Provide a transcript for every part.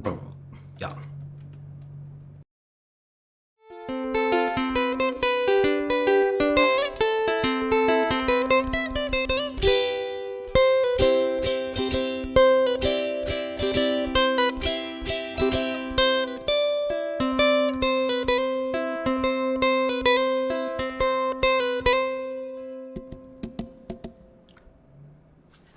Yeah.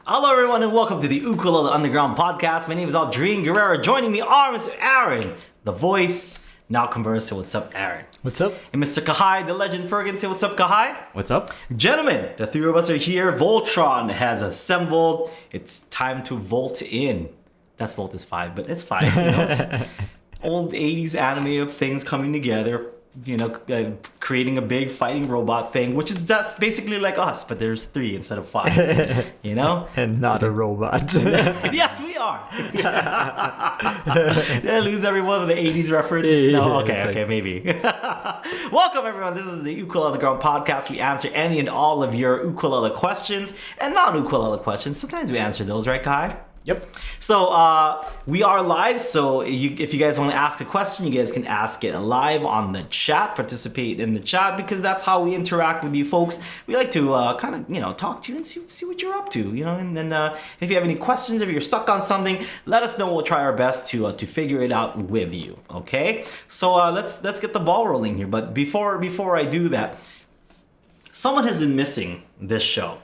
Hello everyone and welcome to the Ukulele Underground podcast. My name is Aldrine Guerrero. Joining me are Mr. Aaron, the voice, now conversing. What's up, Aaron? What's up? And Mr. Kalei, the legend Ferguson. Say what's up, Kalei? What's up? Gentlemen, the three of us are here. Voltron has assembled. It's time to volt in. That's Volt is 5, but it's 5. You know, it's old 80s anime of things coming together. You know, creating a big fighting robot thing, that's basically like us, but there's 3 instead of 5. You know, and not a robot. Yes, we are. Did I lose everyone with the 80s reference? No, okay, maybe. Welcome everyone. This is the Ukulele Underground podcast. We answer any and all of your ukulele questions and non-ukulele questions. Sometimes we answer those, right, Kai? Yep. So we are live, so if you guys want to ask a question, you guys can ask it live on the chat, participate in the chat, because that's how we interact with you folks. We like to kind of, talk to you and see what you're up to, and then if you have any questions, if you're stuck on something, let us know. We'll try our best to figure it out with you, okay? So let's get the ball rolling here, but before I do that, someone has been missing this show.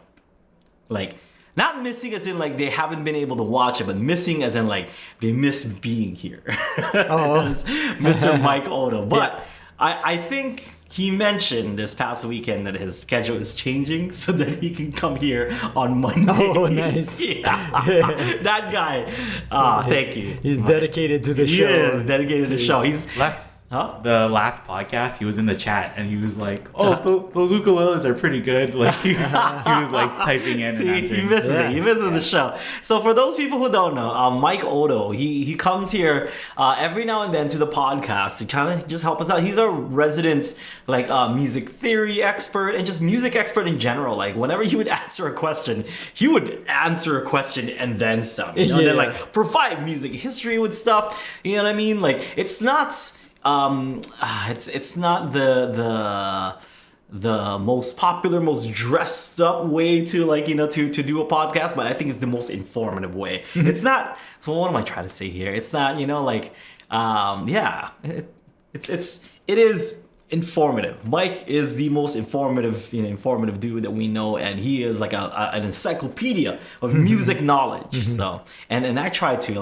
Not missing as in like they haven't been able to watch it, but missing as in like they miss being here. Mr. Mike Odo. But yeah. I think he mentioned this past weekend that his schedule is changing so that he can come here on Mondays. Oh, nice. Yeah. That guy. Thank you. He's dedicated to the show. He is dedicated to the show. He's The last podcast, he was in the chat and he was like, "Oh, those ukuleles are pretty good." Like he was like typing in and answering. He misses it. He misses the show. So for those people who don't know, Mike Odo, he comes here every now and then to the podcast to kind of just help us out. He's a resident music theory expert and just music expert in general. Like whenever he would answer a question, he would answer a question and then some. And then provide music history with stuff. You know what I mean? Like it's not. It's not the most popular, most dressed up way to to do a podcast, but I think it's the most informative way. It's not. So what am I trying to say here? It's not it is informative. Mike is the most informative dude that we know, and he is like an encyclopedia of music knowledge. So and I try to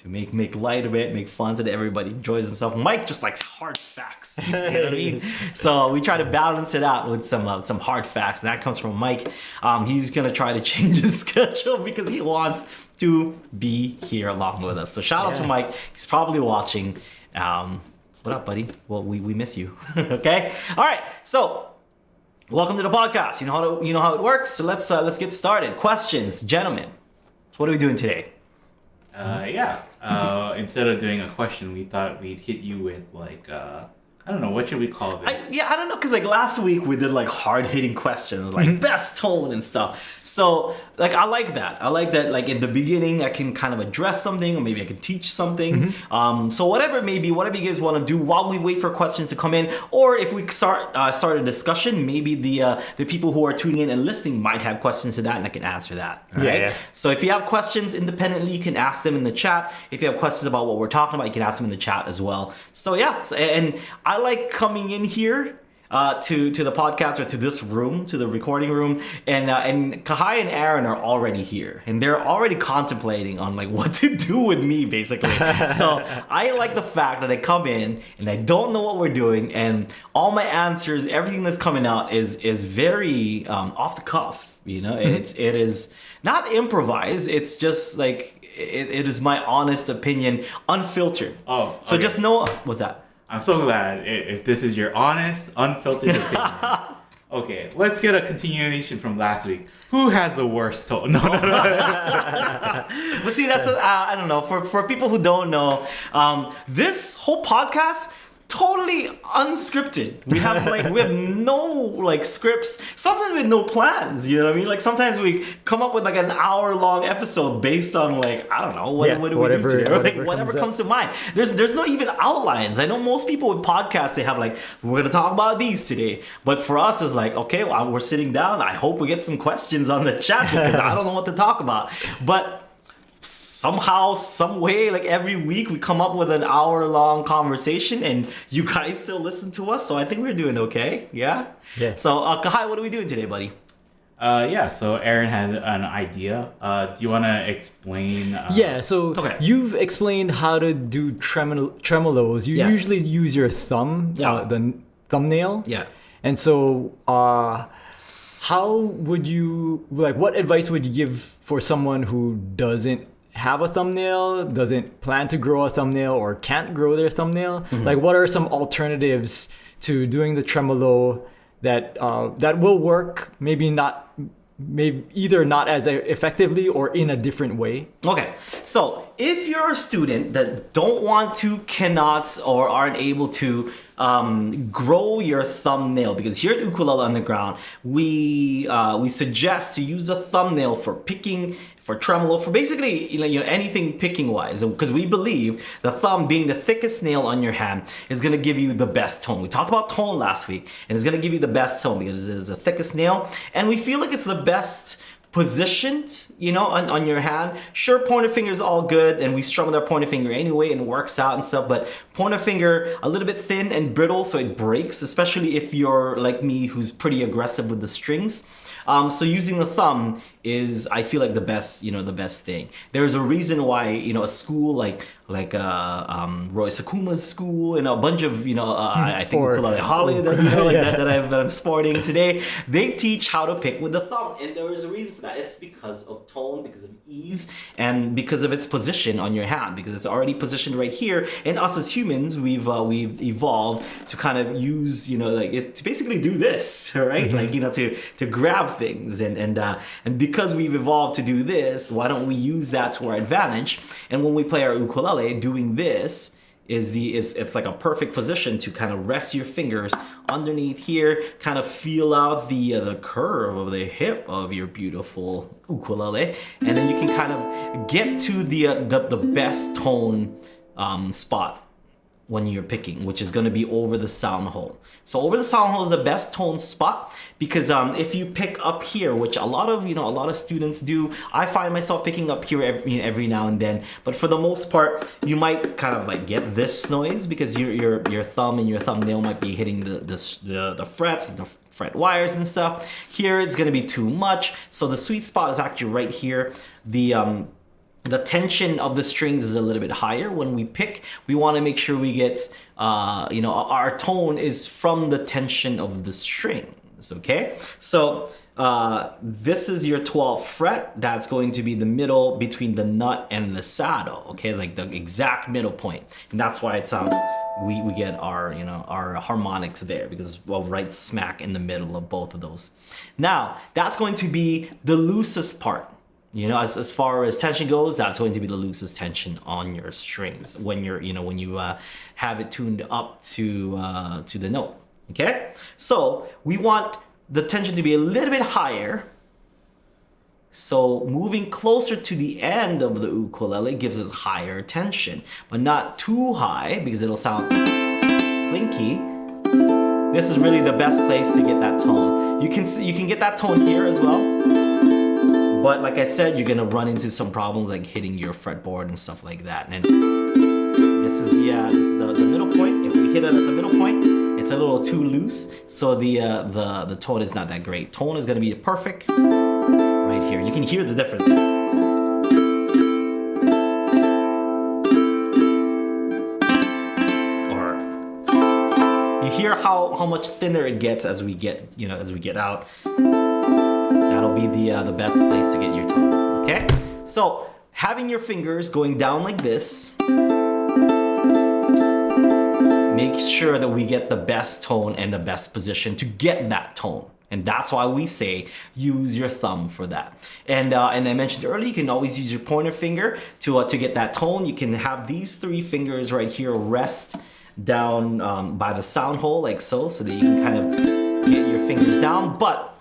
make light of it, make fun so that everybody enjoys himself. Mike just likes hard facts. You know what I mean? So we try to balance it out with some hard facts, and that comes from Mike. He's gonna try to change his schedule because he wants to be here along with us. So shout out to Mike. He's probably watching. What up, buddy? Well, we miss you. Okay. All right. So welcome to the podcast. You know how it works. So let's get started. Questions, gentlemen. What are we doing today? Instead of doing a question, we thought we'd hit you with I don't know, what should we call this? I don't know, because last week we did hard-hitting questions, best tone and stuff. So I like that. I like that in the beginning I can kind of address something, or maybe I can teach something. So whatever you guys want to do while we wait for questions to come in, or if we start a discussion, maybe the people who are tuning in and listening might have questions to that, and I can answer that. Right? Yeah. So if you have questions independently, you can ask them in the chat. If you have questions about what we're talking about, you can ask them in the chat as well. So yeah, and I like coming in here to the podcast, or to this room, to the recording room, and Kalei and Aaron are already here, and they're already contemplating on what to do with me, basically. So I like the fact that I come in and I don't know what we're doing, and all my answers, everything that's coming out is very off the cuff. It is not improvised. It's just it is my honest opinion, unfiltered. Oh, okay. So just know what's that. I'm so glad if this is your honest, unfiltered opinion. Okay, let's get a continuation from last week. Who has the worst tone? No. But see, that's I don't know. For people who don't know, this whole podcast totally unscripted. We have no like scripts. Sometimes we have no plans. You know what I mean? Like sometimes we come up with like an hour-long episode based on like I don't know what do we do today? Or like whatever comes to mind. There's no even outlines. I know most people with podcasts they have like we're gonna talk about these today, but for us it's like okay, well, we're sitting down. I hope we get some questions on the chat because I don't know what to talk about, but. Somehow, some way, like every week we come up with an hour-long conversation and you guys still listen to us, so I think we're doing okay. Yeah? So, Kalei, what are we doing today, buddy? So Aaron had an idea. Do you want to explain? You've explained how to do tremolos. You usually use your thumb, the thumbnail. Yeah. And so, how would you, what advice would you give for someone who doesn't have a thumbnail, doesn't plan to grow a thumbnail, or can't grow their thumbnail? Mm-hmm. Like, what are some alternatives to doing the tremolo that will work? Maybe either not as effectively or in a different way. Okay, so if you're a student that don't want to, cannot, or aren't able to grow your thumbnail, because here at Ukulele Underground, we suggest to use a thumbnail for picking, for tremolo, for basically anything picking wise, because we believe the thumb being the thickest nail on your hand is going to give you the best tone. We talked about tone last week, and it's going to give you the best tone because it is the thickest nail, and we feel like it's the best positioned, on your hand. Sure, pointer finger is all good, and we strum with our pointer finger anyway, and it works out and stuff, but pointer finger a little bit thin and brittle, so it breaks, especially if you're like me, who's pretty aggressive with the strings. So using the thumb is, I feel like the best thing. There's a reason why, a school like Roy Sakuma's school and a bunch of, I think Ukulele Holly that I'm sporting today, they teach how to pick with the thumb. And there is a reason for that. It's because of tone, because of ease, and because of its position on your hand, because it's already positioned right here. And us as humans, we've evolved to kind of use, to basically do this, right? Mm-hmm. To grab things. And because we've evolved to do this, why don't we use that to our advantage? And when we play our ukulele, doing this it's like a perfect position to kind of rest your fingers underneath here, kind of feel out the curve of the hip of your beautiful ukulele, and then you can kind of get to the best tone spot when you're picking, which is going to be over the sound hole. So over the sound hole is the best tone spot, because if you pick up here, which a lot of students do, I find myself picking up here every now and then, but for the most part, you might kind of like get this noise because your thumb and your thumbnail might be hitting the frets, the fret wires and stuff. Here it's going to be too much, so the sweet spot is actually right here. The tension of the strings is a little bit higher when we pick. We want to make sure we get, our tone is from the tension of the strings, okay? So this is your 12th fret. That's going to be the middle between the nut and the saddle, okay? Like the exact middle point. And that's why it's we get our harmonics there, because right smack in the middle of both of those. Now, that's going to be the loosest part. As far as tension goes, that's going to be the loosest tension on your strings when you have it tuned up to the note. Okay, so we want the tension to be a little bit higher. So moving closer to the end of the ukulele gives us higher tension, but not too high because it'll sound clinky. This is really the best place to get that tone. You can get that tone here as well. But like I said, you're gonna run into some problems like hitting your fretboard and stuff like that. And this is the middle point. If we hit it at the middle point, it's a little too loose, so the tone is not that great. Tone is gonna be perfect right here. You can hear the difference. Or you hear how much thinner it gets as we get out. That'll be the best place to get your tone, okay? So having your fingers going down like this, make sure that we get the best tone and the best position to get that tone. And that's why we say use your thumb for that. And I mentioned earlier, you can always use your pointer finger to get that tone. You can have these three fingers right here rest down by the sound hole like so that you can kind of get your fingers down. But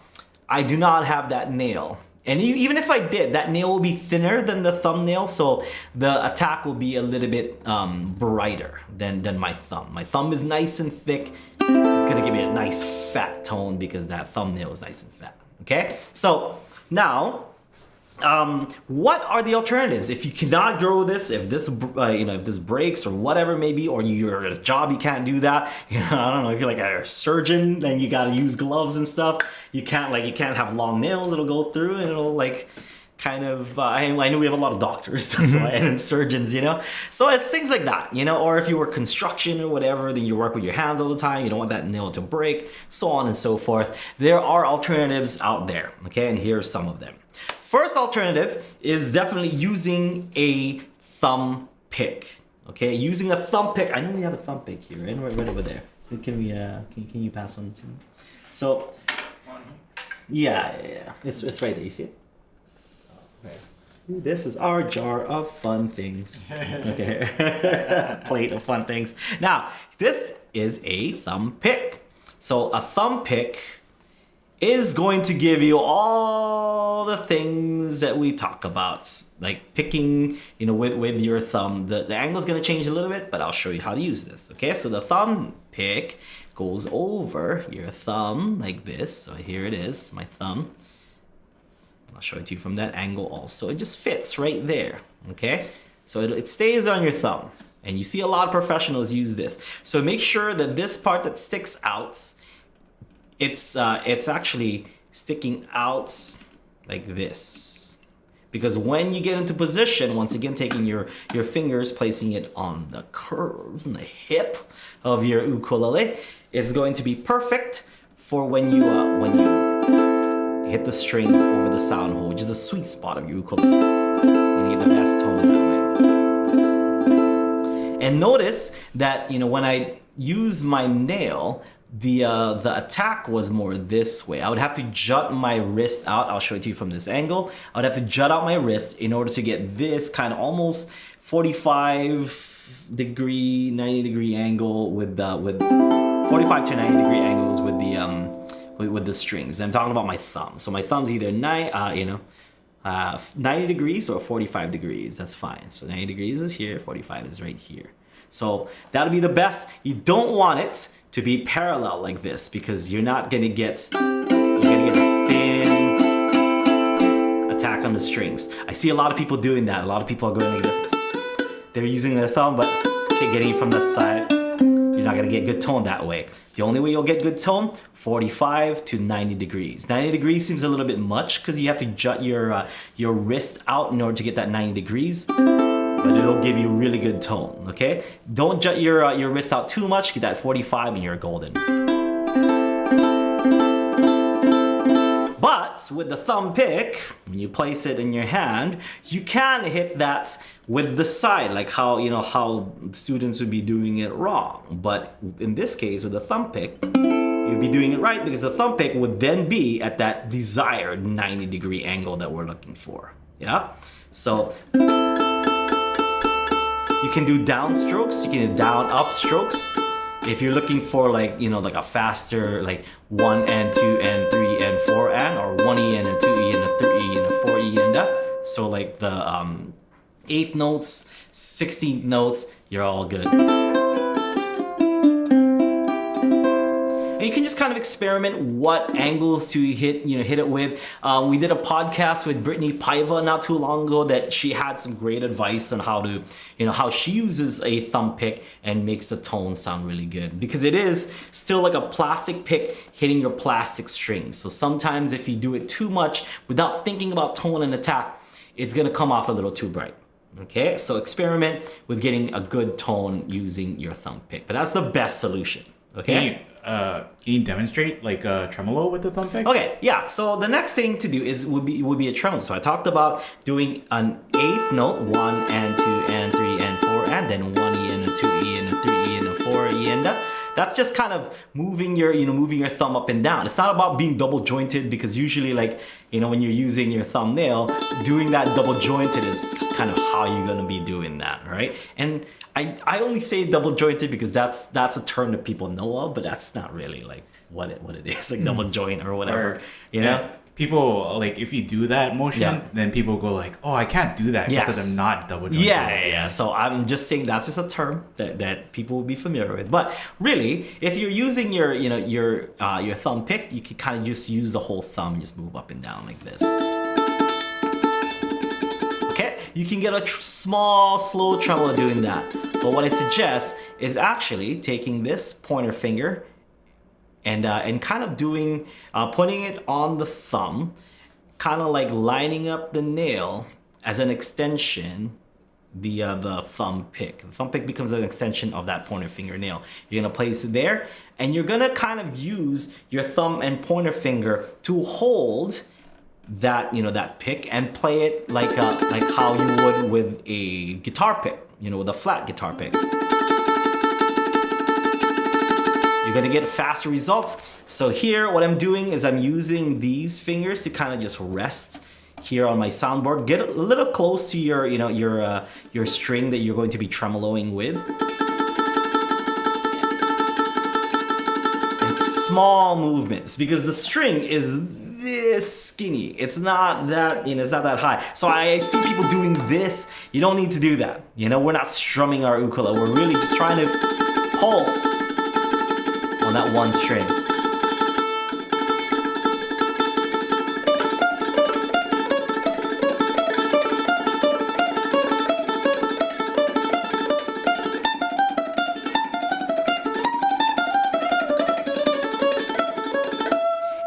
I do not have that nail. And even if I did, that nail will be thinner than the thumbnail, so the attack will be a little bit brighter than my thumb. My thumb is nice and thick. It's gonna give me a nice fat tone because that thumbnail is nice and fat, okay? So now, what are the alternatives? If you cannot grow this, if this if this breaks or whatever maybe, or you're at a job you can't do that, I don't know, if you're like a surgeon and you gotta use gloves and stuff, you can't have long nails, it'll go through and it'll like kind of I know we have a lot of doctors, that's why, and surgeons, so it's things like that, or if you work construction or whatever, then you work with your hands all the time, you don't want that nail to break, so on and so forth. There are alternatives out there, okay, and here are some of them. First alternative is definitely using a thumb pick. Okay, using a thumb pick. I know we have a thumb pick here, right over there. Can we? Can you pass one to me? So, yeah, it's right there. You see it? Okay. This is our jar of fun things. Okay, plate of fun things. Now, this is a thumb pick. So a thumb pick is going to give you all the things that we talk about, like picking, with your thumb. The angle is going to change a little bit, but I'll show you how to use this. Okay, so the thumb pick goes over your thumb like this. So here it is, my thumb. I'll show it to you from that angle also. It just fits right there. Okay, so it stays on your thumb, and you see a lot of professionals use this. So make sure that this part that sticks out, it's actually sticking out like this, because when you get into position, once again taking your fingers, placing it on the curves and the hip of your ukulele, it's going to be perfect for when you hit the strings over the sound hole, which is the sweet spot of your ukulele. You get the best tone that way. And notice that when I use my nail, the attack was more this way. I would have to jut my wrist out. I'll show it to you from this angle. I would have to jut out my wrist in order to get this kind of almost 45-degree, 90-degree angle with 45 to 90-degree angles with the strings. I'm talking about my thumb. So my thumb's either 90 degrees or 45 degrees. That's fine. So 90 degrees is here, 45 is right here. So that'll be the best. You don't want it to be parallel like this, because you're gonna get a thin attack on the strings. I see a lot of people doing that. A lot of people are going like this. They're using their thumb, but getting it from the side. You're not gonna get good tone that way. The only way you'll get good tone, 45 to 90 degrees. 90 degrees seems a little bit much because you have to jut your wrist out in order to get that 90 degrees. But it'll give you really good tone, okay? Don't jut your wrist out too much, get that 45 and you're golden. But with the thumb pick, when you place it in your hand, you can hit that with the side, like how students would be doing it wrong. But in this case, with the thumb pick, you'd be doing it right, because the thumb pick would then be at that desired 90-degree angle that we're looking for, yeah? So you can do down strokes, you can do down up strokes. If you're looking for like a faster, like 1 and 2 and 3 and 4 and, or 1E and a 2E and a 3E and a 4E and that. So like the 8th notes, 16th notes, you're all good. And you can just kind of experiment what angles to hit it with. We did a podcast with Brittany Paiva not too long ago that she had some great advice on how to, how she uses a thumb pick and makes the tone sound really good. Because it is still like a plastic pick hitting your plastic strings. So sometimes if you do it too much without thinking about tone and attack, it's gonna come off a little too bright. Okay, so experiment with getting a good tone using your thumb pick. But that's the best solution. Okay. Can you demonstrate like a tremolo with the thumb pick? Okay, yeah. So the next thing to do would be a tremolo. So I talked about doing an 8th note, 1 and 2 and 3 and 4 and, then 1E and a 2E and a 3E and a 4E and a. that's just kind of moving your thumb up and down. It's not about being double jointed, because usually, like, when you're using your thumbnail, doing that double jointed is kind of how you're gonna be doing that, right? And I only say double jointed because that's a term that people know of, but that's not really like what it is, like double joint or whatever, People, like, if you do that motion, then people go like, oh, I can't do that because I'm not double jointed. Yeah. So I'm just saying that's just a term that people will be familiar with. But really, if you're using your thumb pick, you can kind of just use the whole thumb and just move up and down like this. Okay, you can get a small, slow tremolo doing that. But what I suggest is actually taking this pointer finger and kind of doing, putting it on the thumb, kind of like lining up the nail as an extension, the thumb pick. The thumb pick becomes an extension of that pointer fingernail. You're gonna place it there, and you're gonna kind of use your thumb and pointer finger to hold that, that pick, and play it like how you would with a guitar pick, with a flat guitar pick. You're gonna get faster results. So here, what I'm doing is I'm using these fingers to kind of just rest here on my soundboard. Get a little close to your string that you're going to be tremoloing with. And small movements, because the string is this skinny. It's not that, it's not that high. So I see people doing this. You don't need to do that. We're not strumming our ukulele. We're really just trying to pulse on that one string.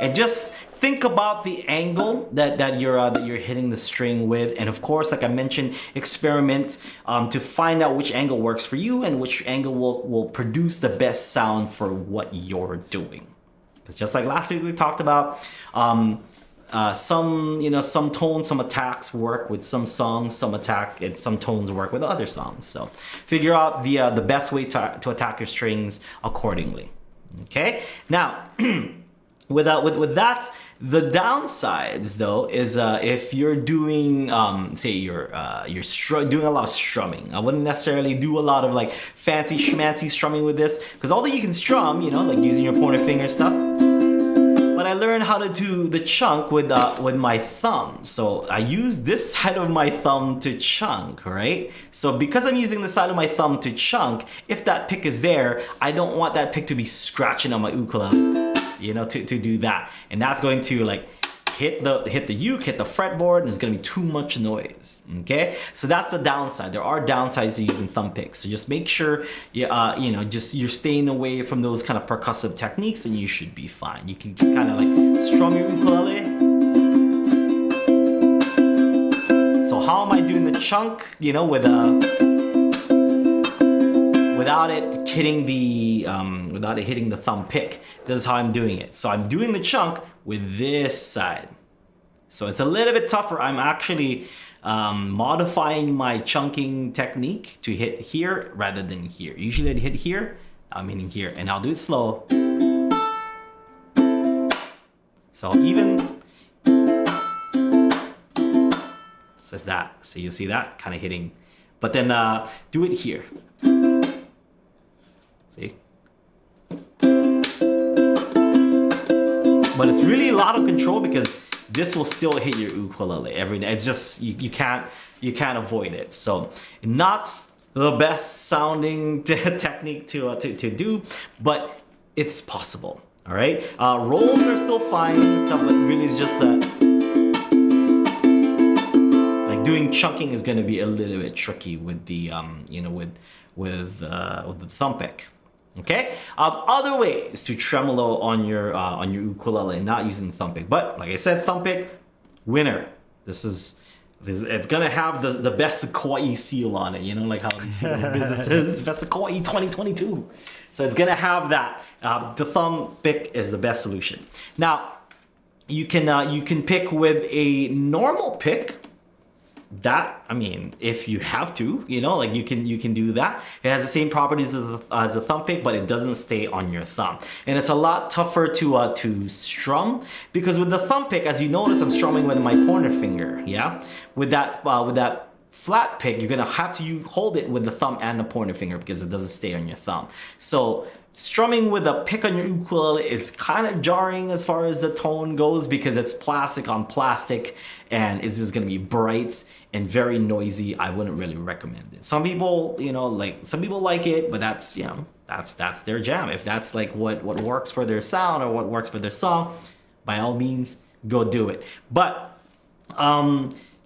And just think about the angle that you're hitting the string with, and of course, like I mentioned, experiment to find out which angle works for you and which angle will produce the best sound for what you're doing. Because just like last week we talked about, some tones, some attacks work with some songs, some tones work with other songs. So figure out the best way to attack your strings accordingly. Okay, now. With that, the downsides though is if you're doing say you're doing a lot of strumming. I wouldn't necessarily do a lot of like fancy schmancy strumming with this, because although you can strum, like using your pointer finger stuff, but I learned how to do the chunk with my thumb. So I use this side of my thumb to chunk, right? So because I'm using the side of my thumb to chunk, if that pick is there, I don't want that pick to be scratching on my ukulele. To do that, and that's going to like hit the uke, hit the fretboard, and it's going to be too much noise. Okay, so that's the downside. There are downsides to using thumb picks, so just make sure you're staying away from those kind of percussive techniques, and you should be fine. You can just kind of like strum your ukulele. So how am I doing the chunk? Without it hitting the thumb pick. This is how I'm doing it. So I'm doing the chunk with this side. So it's a little bit tougher. I'm actually modifying my chunking technique to hit here rather than here. Usually I'd hit here, I'm hitting here, and I'll do it slow. So even, so it's that. So you see that kind of hitting, but then do it here. See? But it's really a lot of control, because this will still hit your ukulele every day. It's just you can't avoid it. So not the best sounding technique to do, but it's possible. All right. Rolls are still fine and stuff, but really it's just that like doing chunking is going to be a little bit tricky with the with the thumb pick. Okay. Other ways to tremolo on your ukulele and not using the thumb pick. But like I said, thumb pick, winner. It's gonna have the best of Kauai seal on it. Like how you see those businesses, best of Kauai 2022. So it's gonna have that. The thumb pick is the best solution. Now, you can pick with a normal pick, that, I mean, if you have to, you know, like you can do that. It has the same properties as a thumb pick, but it doesn't stay on your thumb. And it's a lot tougher to strum, because with the thumb pick, as you notice, I'm strumming with my pointer finger, yeah? With that flat pick, you're gonna have to hold it with the thumb and the pointer finger because it doesn't stay on your thumb. So strumming with a pick on your ukulele is kind of jarring as far as the tone goes, because it's plastic on plastic and it's just gonna be bright and very noisy. I wouldn't really recommend it. Some people, you know, some people like it, but that's, you know, that's their jam. If that's like what works for their sound or what works for their song, by all means, go do it. But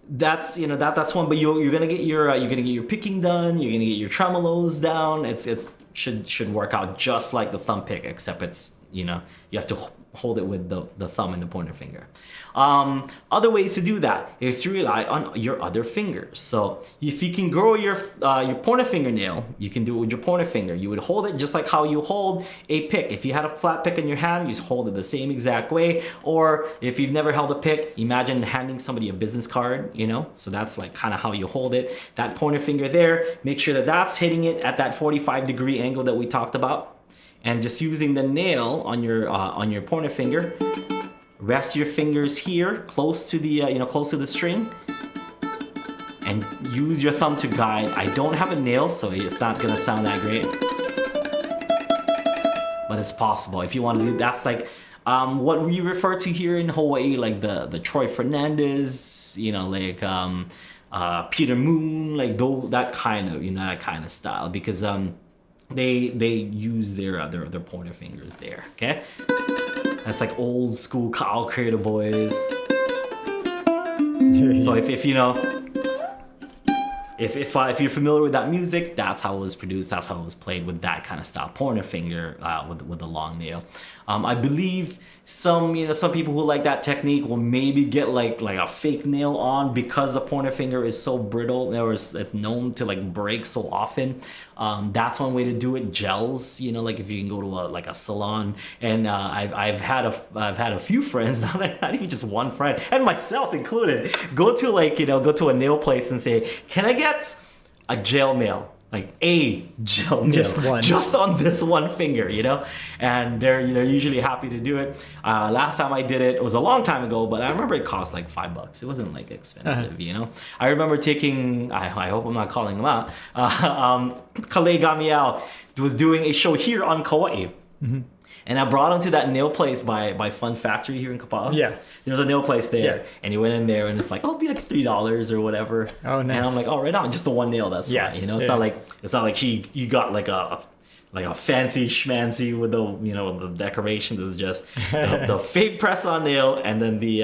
that's, you know, that's one. But you're gonna get your picking done. You're gonna get your tremolos down. It should work out just like the thumb pick, except it's, you know, you have to hold it with the thumb and the pointer finger. Other ways to do that is to rely on your other fingers. So if you can grow your pointer fingernail, you can do it with your pointer finger. You would hold it just like how you hold a pick. If you had a flat pick in your hand, you just hold it the same exact way. Or if you've never held a pick, imagine handing somebody a business card, you know? So that's like kind of how you hold it. That pointer finger there, make sure that that's hitting it at that 45-degree angle that we talked about. And just using the nail on your pointer finger, rest your fingers here close to the close to the string, and use your thumb to guide. I don't have a nail, so it's not gonna sound that great, but it's possible if you want to do. That's like what we refer to here in Hawaii, like the Troy Fernandez, you know, like Peter Moon, like that kind of style, because they use their pointer fingers there. Okay, that's like old school Kyle Creator boys. So if you know, if you're familiar with that music, that's how it was produced. That's how it was played, with that kind of style, pointer finger with a long nail. I believe some people who like that technique will maybe get like a fake nail on, because the pointer finger is so brittle, or it's known to like break so often. That's one way to do it. Gels, you know, like if you can go to a salon, and I've had a few friends, not even just one friend, and myself included, go to a nail place and say, can I get a gel nail? Like a gel nail, just on this one finger, you know, and they're usually happy to do it. Last time I did it was a long time ago, but I remember it cost like $5. It wasn't like expensive, you know. I remember taking, I hope I'm not calling them out. Kalei got me out. Was doing a show here on Kauai. Mm-hmm. And I brought him to that nail place by Fun Factory here in Kapaa. Yeah. There's a nail place there. Yeah. And he went in there and it's like, oh, it'll be like $3 or whatever. Oh, nice. And I'm like, oh, right on, just the one nail, that's fine. You know, it's not like he got like a fancy schmancy with the decoration. It was just the fake press on nail and then the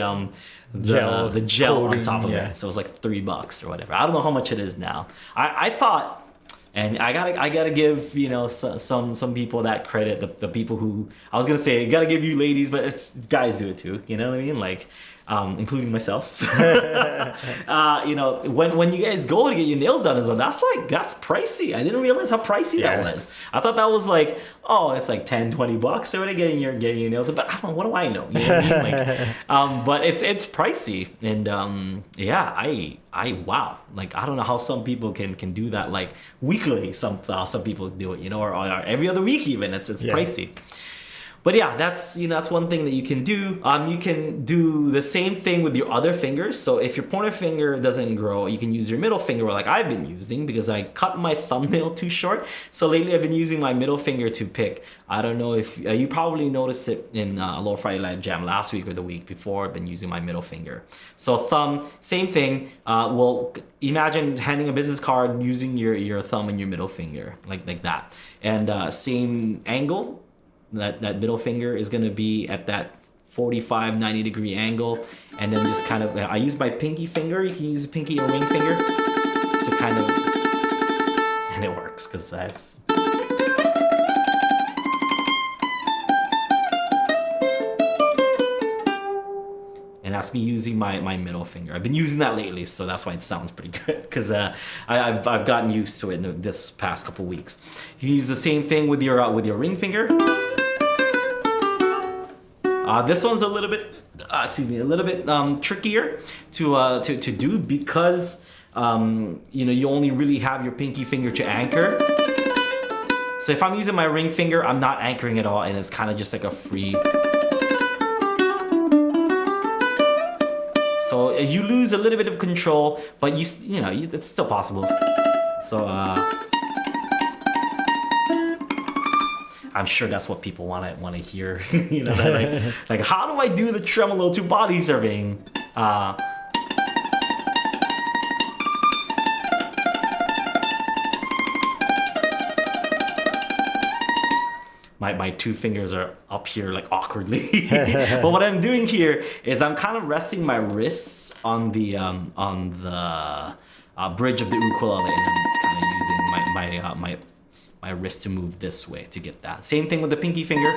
gel on top of it. So it was like $3 or whatever. I don't know how much it is now. I thought. And I gotta give, you know, some people that credit, the people who, I was gonna say, gotta give you ladies, but it's guys do it too, you know what I mean? Like, including myself. You know, when you guys go to get your nails done, that's pricey. I didn't realize how pricey that was. I thought that was like, oh, it's like $10-20 or whatever getting your nails done. But I don't know, what do I know? You know what I mean? Like, but it's pricey, and yeah, I wow, like I don't know how some people can do that like weekly. Some people do it, you know, or every other week even. It's pricey. But yeah, that's one thing that you can do. You can do the same thing with your other fingers. So if your pointer finger doesn't grow, you can use your middle finger, like I've been using, because I cut my thumbnail too short. So lately I've been using my middle finger to pick. I don't know if you probably noticed it in Aloha Friday Night Jam last week or the week before. I've been using my middle finger. So thumb, same thing. Well, imagine handing a business card using your thumb and your middle finger, like that. And same angle. That middle finger is going to be at that 45-90 degree angle, and then just kind of, I use my pinky finger. You can use a pinky or ring finger to kind of, and it works because and that's me using my middle finger. I've been using that lately, so that's why it sounds pretty good, because I've gotten used to it in this past couple weeks. You can use the same thing with your ring finger. This one's a little bit a little bit trickier to do because you only really have your pinky finger to anchor. So if I'm using my ring finger, I'm not anchoring at all, and it's kind of just like a free. So you lose a little bit of control, but it's still possible. So I'm sure that's what people want to hear. That, like how do I do the tremolo to body surfing? My two fingers are up here like awkwardly. But what I'm doing here is I'm kind of resting my wrists on the bridge of the ukulele, and I'm just kind of using my wrist to move this way to get that. Same thing with the pinky finger.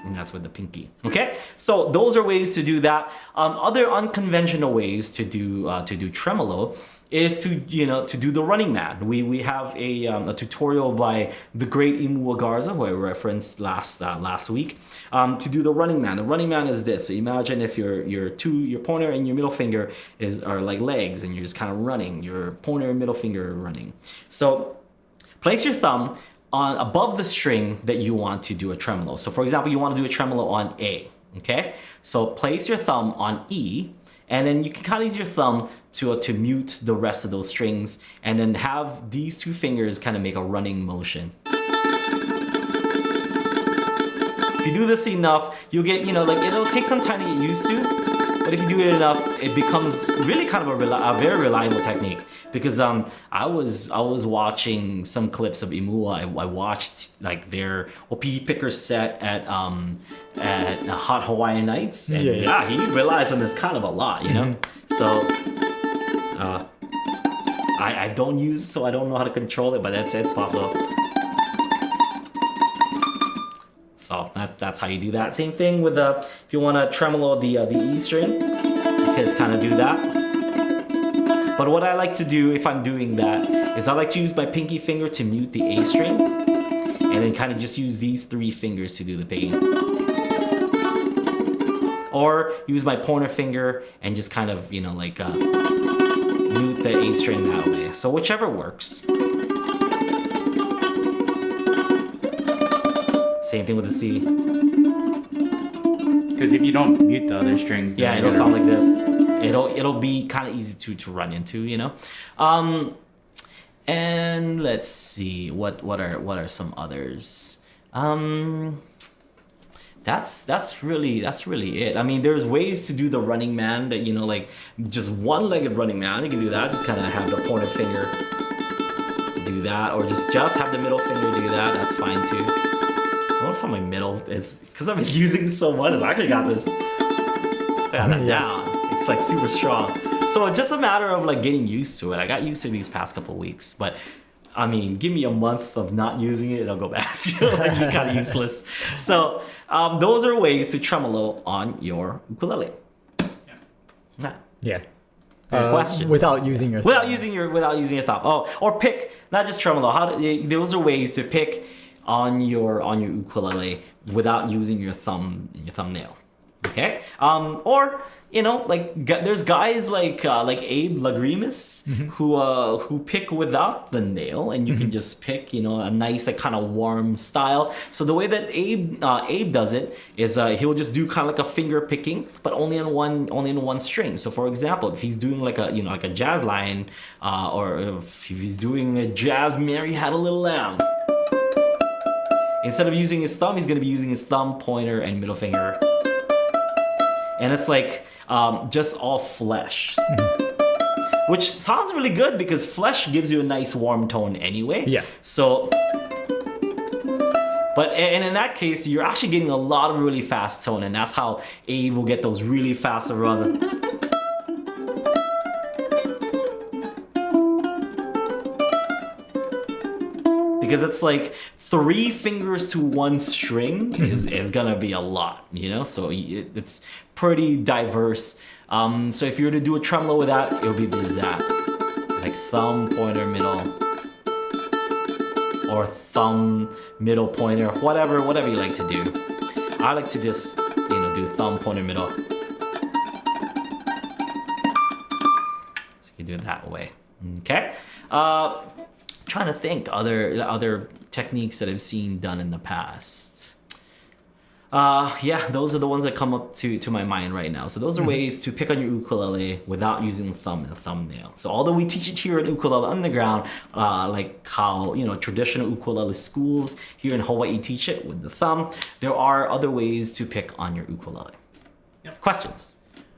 And that's with the pinky. Okay, so those are ways to do that. Other unconventional ways to do tremolo is to do the running man. We have a tutorial by the great Garza, who I referenced last week, to do the running man. The running man is this. So imagine if your pointer and your middle finger are like legs, and you're just kind of running. Your pointer and middle finger are running. So place your thumb on above the string that you want to do a tremolo. So for example, you want to do a tremolo on A. Okay, so place your thumb on E, and then you can kind of use your thumb to mute the rest of those strings, and then have these two fingers kind of make a running motion. If you do this enough, you'll get, it'll take some time to get used to, but if you do it enough, it becomes really kind of a very reliable technique. Because I was watching some clips of Imua. I watched like their Opihi picker set at Hot Hawaiian Nights, and yeah, he relies on this kind of a lot, So I don't use it, so I don't know how to control it, but it's possible. So that's how you do that. Same thing with if you want to tremolo the E string, you can just kind of do that. But what I like to do if I'm doing that is I like to use my pinky finger to mute the A string, and then kind of just use these three fingers to do the picking. Or use my pointer finger and just kind of, mute the A string that way. So whichever works. Same thing with the C. Because if you don't mute the other strings, yeah, it'll sound like this. It'll be kind of easy to run into, And let's see, what are some others? That's really it. I mean, there's ways to do the running man that like just one-legged running man. You can do that. Just kind of have the pointer finger do that, or just have the middle finger do that. That's fine too. Notice how my middle is, because I've been using it so much. I actually got this. I got that down. It's like super strong. So it's just a matter of like getting used to it. I got used to it these past couple weeks, but I mean, give me a month of not using it, it'll go back. Like be kind of useless. So those are ways to tremolo on your ukulele. Yeah. Question. Without using your thumb. Without using your thumb. Oh, or pick, not just tremolo. Those are ways to pick on your ukulele without using your thumbnail. Okay? Or there's guys like Abe Lagrimas who pick without the nail, and you can just pick a nice kind of warm style. So the way that Abe does it is he'll just do kind of like a finger picking, but only in one string. So for example, if he's doing like a jazz line, or if he's doing a jazz Mary Had a Little Lamb, instead of using his thumb, he's going to be using his thumb, pointer, and middle finger. And it's like just all flesh. Which sounds really good because flesh gives you a nice warm tone anyway. Yeah. So, and in that case, you're actually getting a lot of really fast tone, and that's how Abe will get those really fast runs. Because it's like 3 fingers to 1 string is gonna be a lot, so it's pretty diverse. So if you were to do a tremolo with that, it would be just that, like thumb, pointer, middle, or thumb, middle pointer, whatever you like to do. I like to just, do thumb, pointer, middle. So you can do it that way. Okay. Trying to think other techniques that I've seen done in the past. Yeah, those are the ones that come up to my mind right now. So those are ways to pick on your ukulele without using the thumb and the thumbnail. So although we teach it here at Ukulele Underground, like how traditional ukulele schools here in Hawaii teach it with the thumb, there are other ways to pick on your ukulele. Yep. Questions?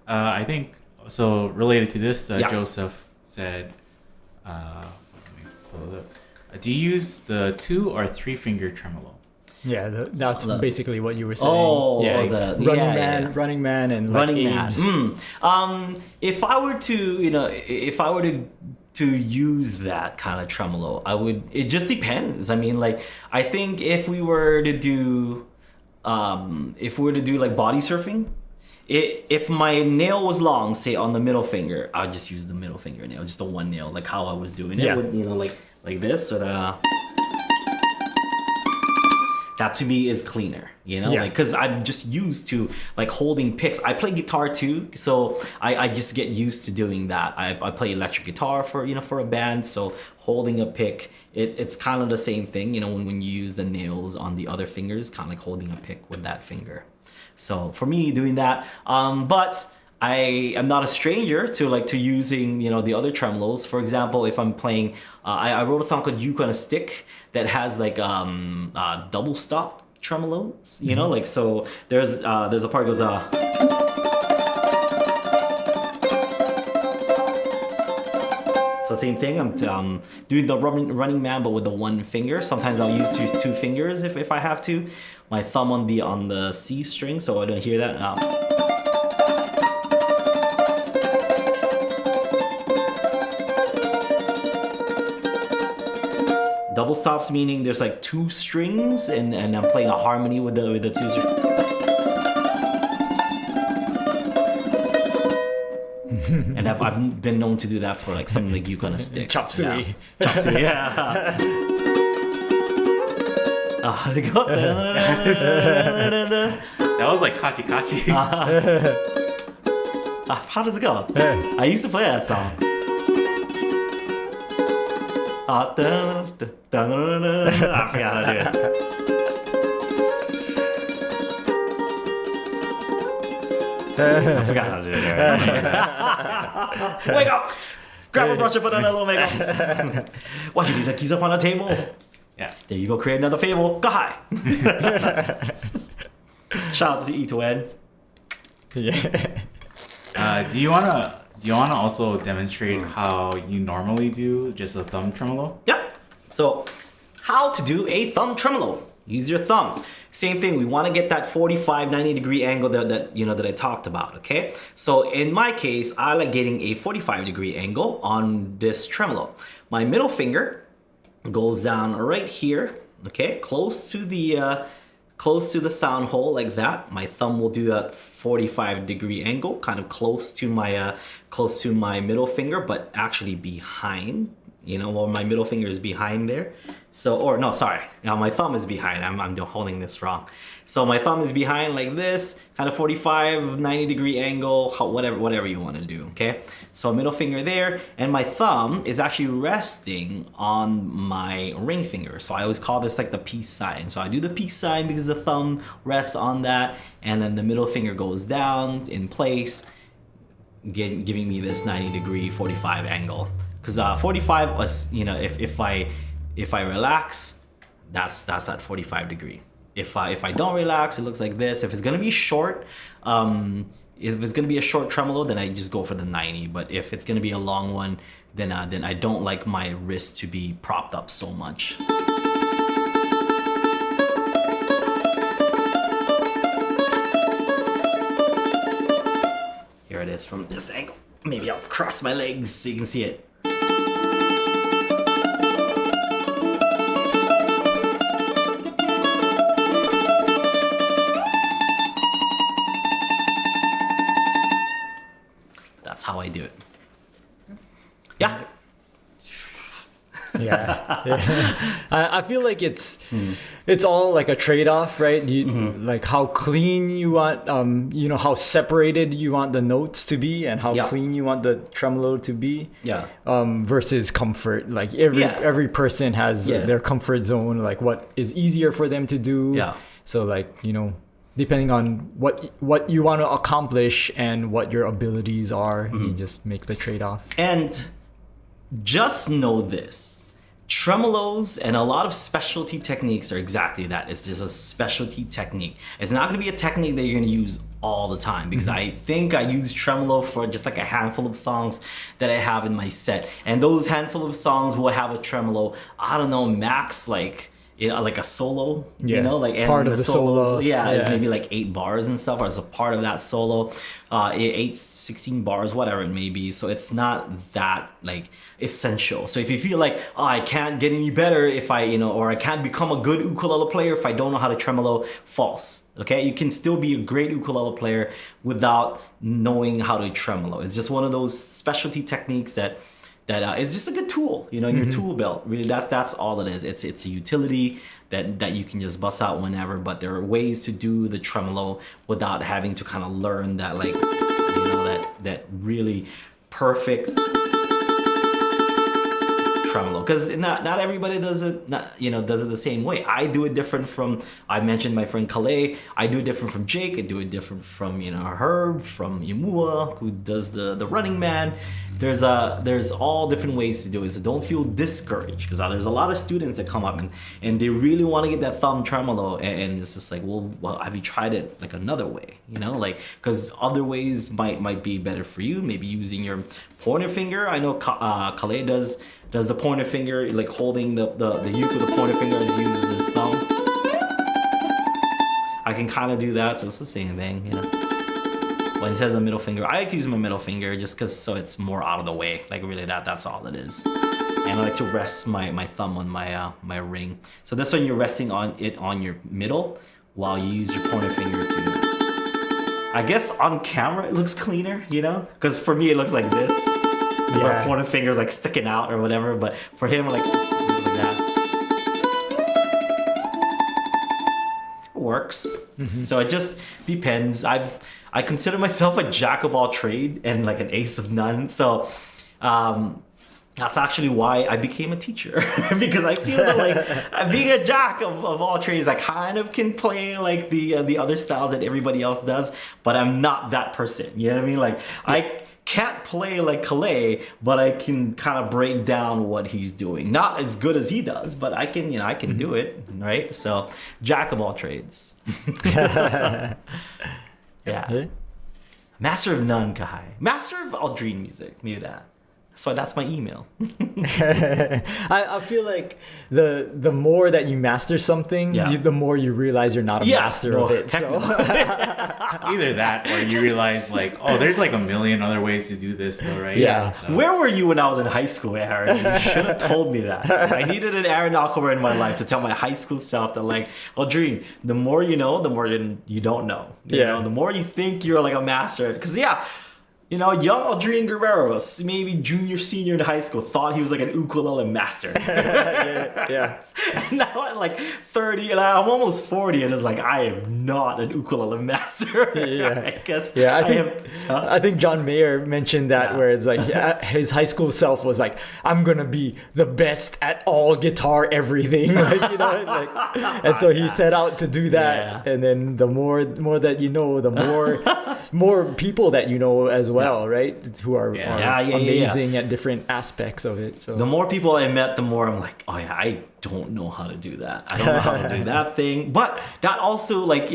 I think so. Related to this, Joseph said, let me pull it up. Do you use the 2 or 3 finger tremolo? Yeah, that's basically what you were saying. Oh, yeah, running man, and running man. If I were to use that kind of tremolo, it just depends. I mean, like, I think if we were to do like body surfing, if my nail was long, say on the middle finger, I'd just use the middle finger nail, just the one nail, like how I was doing it, with, like this, or that to me is cleaner, like, because I'm just used to like holding picks. I play guitar too, so I just get used to doing that. I play electric guitar for a band, so holding a pick, it's kind of the same thing, when you use the nails on the other fingers, kind of like holding a pick with that finger. So for me, doing that, but I am not a stranger to using the other tremolos. For example, if I'm playing, I wrote a song called "Uke on a Stick" that has like double stop tremolos. Like, so there's a part that goes So same thing. I'm doing the running man, but with the one finger. Sometimes I'll use 2 fingers if I have to. My thumb on the C string, so I don't hear that. Double stops meaning there's like 2 strings, and I'm playing a harmony with the 2 strings. And I've been known to do that for like something like "Uke on a Stick." Chop suey. Yeah. Chop suey, yeah. How'd it go? That was like Kachi Kachi. How does it go? I used to play that song. I forgot how to do it. I forgot how to do it. Wake up! Grab a brush and put on a little makeup. Why'd you leave the keys up on the table? Yeah. There you go, create another fable. Go high. Shout out to E to Ed. Yeah. Do you wanna also demonstrate how you normally do just a thumb tremolo? Yep. So, how to do a thumb tremolo? Use your thumb. Same thing, we want to get that 45, 90 degree angle that I talked about, okay? So in my case, I like getting a 45 degree angle on this tremolo. My middle finger goes down right here, okay? Close to the sound hole like that. My thumb will do that 45 degree angle, kind of close to my middle finger, but actually behind. Well, my middle finger is behind there. So, or no, sorry. Now my thumb is behind. I'm holding this wrong. So my thumb is behind like this, kind of 45, 90 degree angle, whatever you want to do, okay? So middle finger there, and my thumb is actually resting on my ring finger. So I always call this like the peace sign. So I do the peace sign because the thumb rests on that, and then the middle finger goes down in place, giving me this 90 degree 45 angle. Because 45 was, if I relax, that's that 45 degree. If I don't relax, it looks like this. If it's gonna be short, if it's gonna be a short tremolo, then I just go for the 90. But if it's gonna be a long one, then I don't like my wrist to be propped up so much. Here it is from this angle. Maybe I'll cross my legs so you can see it. That's how I do it. Yeah. Yeah. I feel like it's all like a trade-off, right? Like how clean you want, how separated you want the notes to be, and how clean you want the tremolo to be. Yeah. Versus comfort. Like every person has their comfort zone, like what is easier for them to do. Yeah. So like, depending on what you want to accomplish and what your abilities are, you just make the trade-off. And just know this. Tremolos and a lot of specialty techniques are exactly that. It's just a specialty technique. It's not going to be a technique that you're going to use all the time, because I think I use tremolo for just like a handful of songs that I have in my set. And those handful of songs will have a tremolo, I don't know, max like a solo, like and part of the solos, solo. It's maybe like 8 bars and stuff, or it's a part of that solo, 16 bars, whatever it may be. So it's not that like essential. So if you feel like, I can't get any better if I, or I can't become a good ukulele player if I don't know how to tremolo, false. Okay, you can still be a great ukulele player without knowing how to tremolo. It's just one of those specialty techniques that is just a good tool, in your tool belt. Really, that's all it is. It's a utility that you can just bust out whenever. But there are ways to do the tremolo without having to kind of learn that, like, that really perfect tremolo, because not everybody does it does it the same way. I do it different from, I mentioned my friend Kalei. I do it different from Jake. I do it different from Herb, from Imua, who does the Running Man. There's all different ways to do it, so don't feel discouraged, because there's a lot of students that come up and they really want to get that thumb tremolo, and it's just like, well, have you tried it like another way, like, because other ways might be better for you, maybe using your pointer finger. I know Kalei does the pointer finger, like holding the uke with the pointer finger as uses his thumb. I can kind of do that, so it's the same thing, When he says the middle finger, I like to use my middle finger just because so it's more out of the way. Like really, that's all it is. And I like to rest my thumb on my ring. So this one, you're resting on your middle while you use your pointer finger to. I guess on camera it looks cleaner, because for me it looks like this. My pointer finger is like sticking out or whatever, but for him, like that. It works. So it just depends. I consider myself a jack of all trade and like an ace of none. So that's actually why I became a teacher, because I feel that like being a jack of all trades, I kind of can play like the other styles that everybody else does, but I'm not that person. You know what I mean? Like I can't play like Kalei, but I can kind of break down what he's doing. Not as good as he does, but I can, I can do it, right? So, jack of all trades. Yeah. Master of none, Kahai. Master of Aldrine music. Maybe that. So that's my email. I feel like the more that you master something, the more you realize you're not a master of it. So. Either that, or you realize like, there's like a million other ways to do this, though, right? Yeah. So. Where were you when I was in high school, Aaron? You should have told me that. I needed an Aaron Nakamura in my life to tell my high school self that, like, Aldrine, the more you know, the more you don't know. You know, the more you think you're like a master, because young Aldrine Guerrero, maybe junior, senior in high school, thought he was like an ukulele master. Yeah. And now at like 30, and I'm almost 40, and it's like, I am not an ukulele master. I guess. Yeah, I think John Mayer mentioned that, where it's like his high school self was like, I'm gonna be the best at all guitar everything, and so he set out to do that. And then the more that you know, the more people that you know as well, right? Who are amazing at different aspects of it. So the more people I met, the more I'm like, I don't know how to do that. I don't know how to do that thing. But that also, like,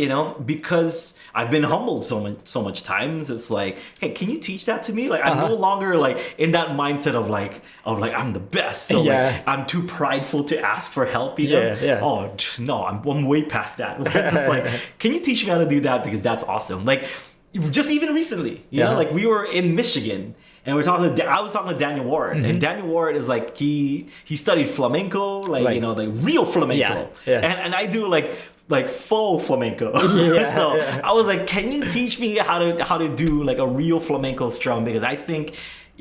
because I've been humbled so much times, it's like, hey, can you teach that to me? Like, I'm no longer like in that mindset of like I'm the best. So like I'm too prideful to ask for help. Oh no, I'm way past that. It's just like, can you teach me how to do that? Because that's awesome. Like, just even recently, like we were in Michigan and I was talking to Daniel Ward, and Daniel Ward is like, he studied flamenco, like the real flamenco, and I do like faux flamenco. I was like, can you teach me how to do like a real flamenco strum? Because I think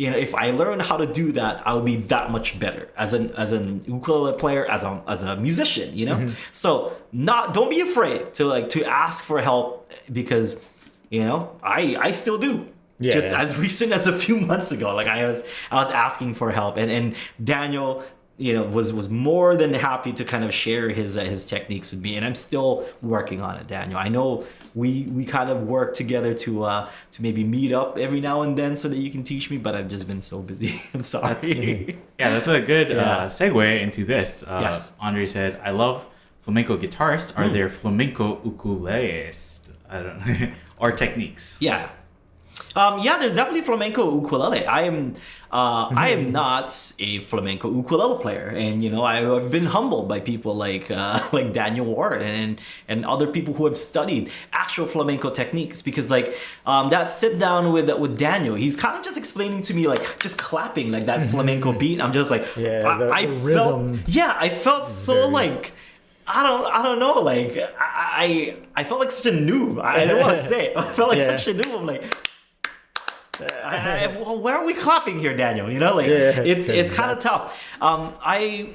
if I learn how to do that, I would be that much better as an ukulele player, as a musician, So don't be afraid to ask for help, because I still do. Yeah, Just as recent as a few months ago, like I was asking for help, and Daniel, was more than happy to kind of share his techniques with me, and I'm still working on it, Daniel. I know we kind of work together to maybe meet up every now and then so that you can teach me, but I've just been so busy. I'm sorry. That's a good segue into this. Yes. Andre said, "I love flamenco guitarists. Are there flamenco ukuleles? I don't know, or techniques?" Yeah. There's definitely flamenco ukulele. I am not a flamenco ukulele player, and I've been humbled by people like Daniel Ward and other people who have studied actual flamenco techniques, because that sit down with Daniel, he's kind of just explaining to me just clapping like that flamenco beat. I'm just like, I felt so I don't know, I felt like such a noob. I don't want to say it. I felt like such a noob. I'm like, where are we clapping here, Daniel? It's kind of tough. I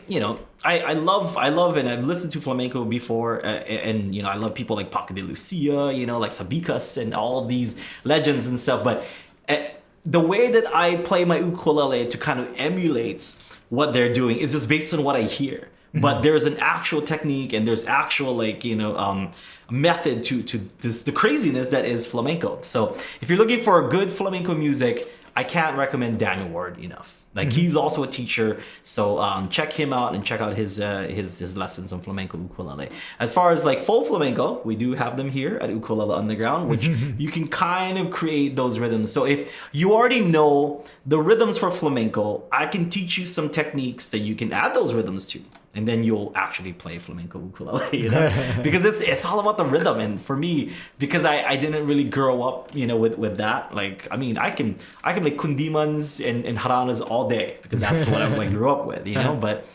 love, and I've listened to flamenco before, and I love people like Paco de Lucia, like Sabicas and all these legends and stuff. But the way that I play my ukulele to kind of emulate what they're doing is just based on what I hear. But there's an actual technique, and there's actual method to the craziness that is flamenco. So if you're looking for good flamenco music, I can't recommend Daniel Ward enough. He's also a teacher, so check him out and check out his lessons on flamenco ukulele. As far as full flamenco, we do have them here at Ukulele Underground, which you can kind of create those rhythms. So if you already know the rhythms for flamenco, I can teach you some techniques that you can add those rhythms to, and then you'll actually play flamenco ukulele, because it's all about the rhythm. And for me, because I didn't really grow up, with that. I can play kundimans and haranas all day, because that's what I grew up with, But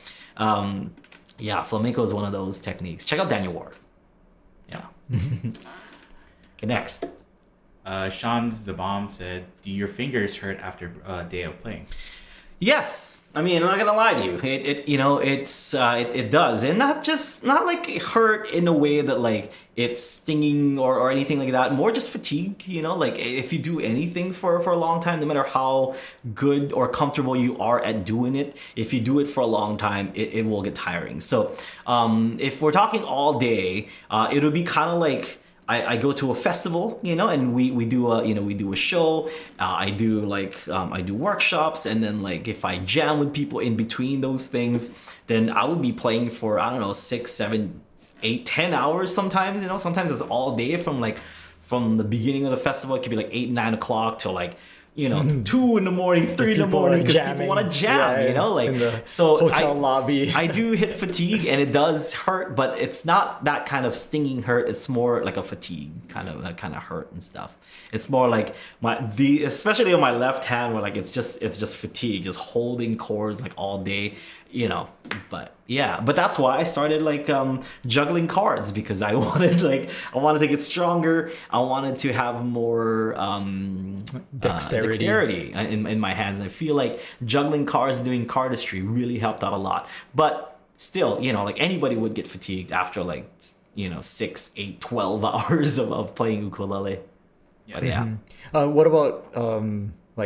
flamenco is one of those techniques. Check out Daniel Ward. Yeah. Okay, next. Sean's the Bomb said, "Do your fingers hurt after a day of playing?" Yes, I'm not gonna lie to you. It does, and not hurt in a way that it's stinging or anything like that. More just fatigue. If you do anything for a long time, no matter how good or comfortable you are at doing it, if you do it for a long time, it will get tiring. So if we're talking all day, it'll be kind of I go to a festival, and we do a show. I do workshops, and then if I jam with people in between those things, then I would be playing for 6, 7, 8, 10 hours sometimes. Sometimes it's all day from the beginning of the festival. It could be 8, 9 o'clock till 2 in the morning, 3 in the morning, because people want to jam, in the so hotel lobby. I do hit fatigue, and it does hurt, but it's not that kind of stinging hurt. It's more like a fatigue kind of hurt and stuff. It's more especially on my left hand, where it's just fatigue, just holding chords all day, But that's why I started juggling cards, because I wanted to get stronger. I wanted to have more dexterity in my hands, and I feel like juggling cards and doing cardistry really helped out a lot. But still, anybody would get fatigued after 6, 8, 12 hours of playing ukulele. But yeah. What about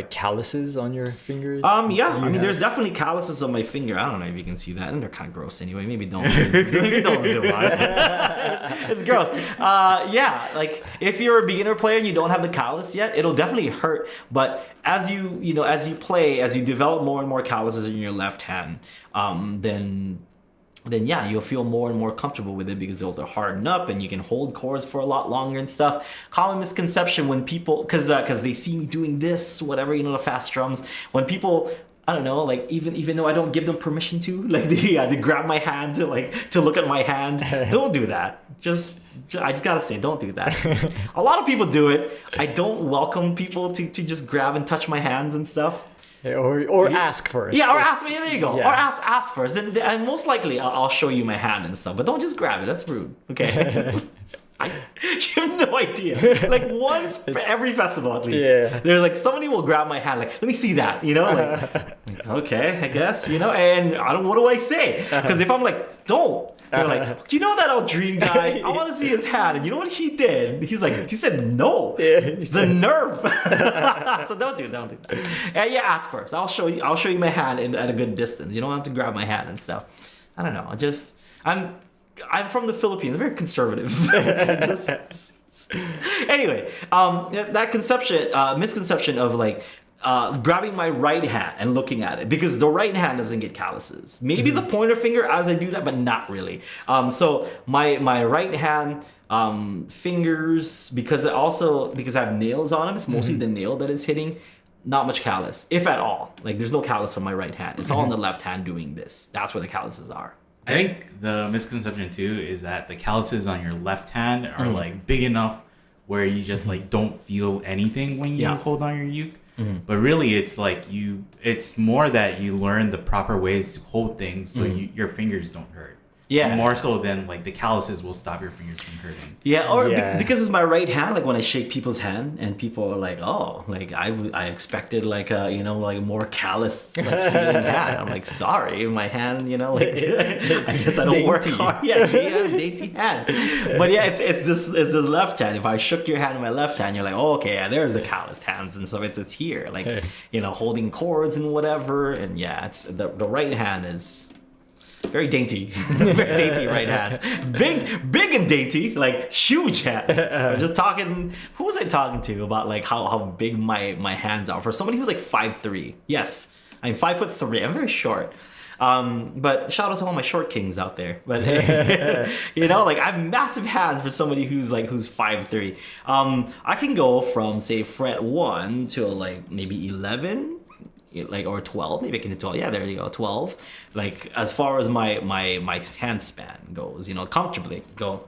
calluses on your fingers? There's definitely calluses on my finger. I don't know if you can see that, and they're kind of gross anyway. Maybe don't zoom on it. It's gross. If you're a beginner player and you don't have the callus yet, it'll definitely hurt. But as you play, as you develop more and more calluses in your left hand, then you'll feel more and more comfortable with it, because they'll harden up and you can hold chords for a lot longer and stuff. Common misconception when people, because they see me doing this, whatever, the fast drums, when people, I don't know, even though I don't give them permission to, they grab my hand to look at my hand. Don't do that. I just gotta say, don't do that. A lot of people do it. I don't welcome people to just grab and touch my hands and stuff. Or ask first. Yeah, or ask me. There you go. Yeah. Or ask first. Then most likely I'll show you my hand and stuff. But don't just grab it. That's rude. Okay. You have no idea. Like once for every festival at least. Yeah. There's like somebody will grab my hand. Like, let me see that. You know. Like, okay, I guess. You know. And I don't. What do I say? Because if I'm like, don't. They're like, you know that Aldrine guy? I want to see his hand. And you know what he did? He said no. The nerve. So don't do that. And yeah, ask first. I'll show you my hand at a good distance. You don't have to grab my hand and stuff. I don't know. I'm from the Philippines. I'm very conservative. Anyway, that misconception of like grabbing my right hand and looking at it, because the right hand doesn't get calluses. Maybe the pointer finger as I do that, but not really. So my right hand fingers, because I have nails on them, it's mostly the nail that is hitting. Not much callus, if at all. Like there's no callus on my right hand. It's all on the left hand doing this. That's where the calluses are. I think the misconception too is that the calluses on your left hand are like big enough where you just like don't feel anything when you hold on your uke. But really it's like it's more that you learn the proper ways to hold things so your fingers don't hurt. Yeah. More so than like the calluses will stop your fingers from hurting. Yeah, or because it's my right hand, like when I shake people's hand and people are like, oh, like I expected like a, like more calloused like feeling hand. I'm like, sorry, my hand, like I guess I don't work hard. Yeah, they have dainty hands. But yeah, it's this left hand. If I shook your hand in my left hand, you're like, oh, okay, yeah, there's the calloused hands and stuff. It's here, like holding chords and whatever. And yeah, it's the right hand is very dainty. Very dainty right hands. Big and dainty, like huge hands. I'm just talking, who was I talking to about like how big my hands are? For somebody who's like 5'3". Yes, I'm 5'3". I'm very short. But shout out to all my short kings out there. But like I have massive hands for somebody who's 5'3". I can go from say fret 1 to like maybe 11. Like or 12, maybe I can do 12. Yeah, there you go, 12. Like as far as my hand span goes, comfortably go.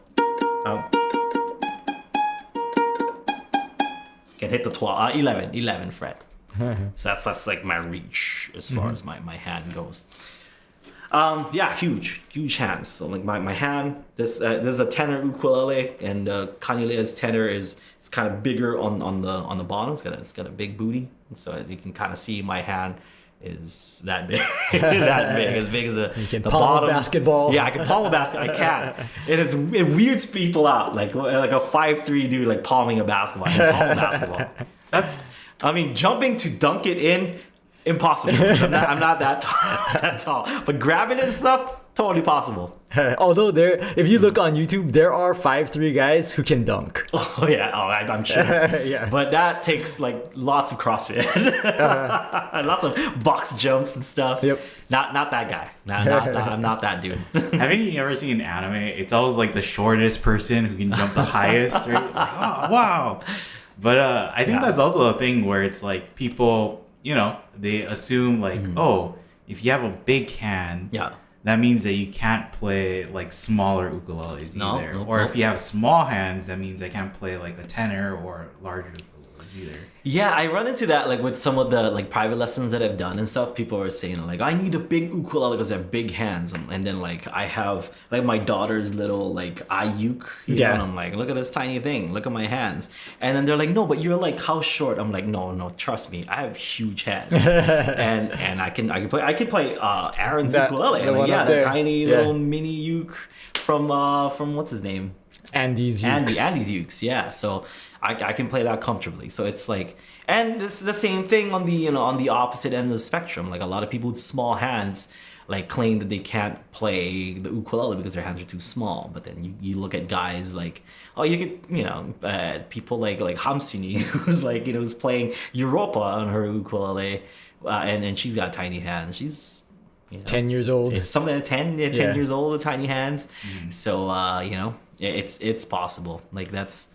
Can hit the 11 fret. So that's like my reach as far as my hand goes. Yeah, huge hands. So like my hand, this is a tenor ukulele, and Kanule's tenor is kind of bigger on the bottom. It's got a big booty, so as you can kind of see, my hand is that big, as big as the bottom. A basketball. Yeah, I can palm a basketball. I can. It weirds people out, like a 5'3" dude like palming a basketball. I can palm a basketball. Jumping to dunk it in. Impossible. I'm not that tall. But grabbing it and stuff, totally possible. Although if you look on YouTube, there are 5'3" guys who can dunk. Oh yeah, I'm sure. Yeah. But that takes like lots of CrossFit, lots of box jumps and stuff. Yep. Not that guy. I'm not that dude. Haven't you ever seen an anime? It's always like the shortest person who can jump the highest, right? Like, oh wow. But I think that's also a thing where it's like people, they assume like, oh, if you have a big hand, that means that you can't play like smaller ukuleles either. Or if you have small hands, that means I can't play like a tenor or larger ukuleles either. Yeah, I run into that like with some of the like private lessons that I've done and stuff. People are saying like, I need a big ukulele because I have big hands, and then like I have like my daughter's little like uke, and I'm like, look at this tiny thing, look at my hands, and then they're like, no, but you're like how short? I'm like, no, trust me, I have huge hands, and I can play Aaron's ukulele, the tiny little mini uke from what's his name? Andy's ukes, yeah. So I can play that comfortably. So it's like, and it's the same thing on the on the opposite end of the spectrum. Like a lot of people with small hands like claim that they can't play the ukulele because their hands are too small. But then you look at guys like, you get people like Hamsini, who's like who's playing Europa on her ukulele, and she's got tiny hands. She's 10 years old. It's something like 10 years old with tiny hands. So it's possible. Like that's.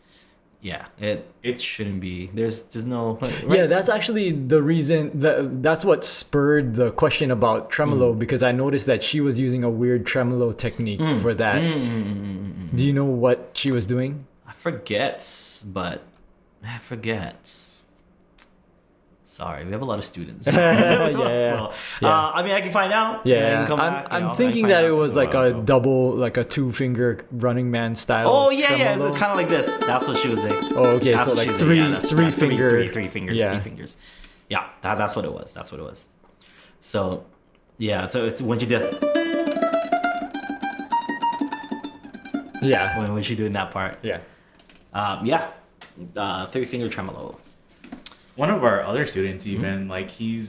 Yeah, it shouldn't be. There's no. Right? Yeah, that's actually the reason. That's what spurred the question about tremolo, because I noticed that she was using a weird tremolo technique for that. Do you know what she was doing? I forget. Sorry, we have a lot of students. Yeah. So, I mean, I can find out. and I Yeah, can come back, I'm I thinking can that find it out. was like a double, like a 2-finger Running Man style. Oh yeah, it's tremolo. kind of like this. That's what she was saying. Oh, okay, That's so what like she was saying. Yeah, that's- three that's finger. three fingers, Yeah. 3 fingers. Yeah, that's what it was. That's what it was. So, yeah, so it's when you did Yeah. when she doing that part. Yeah. Yeah, 3-finger tremolo. One of our other students even like I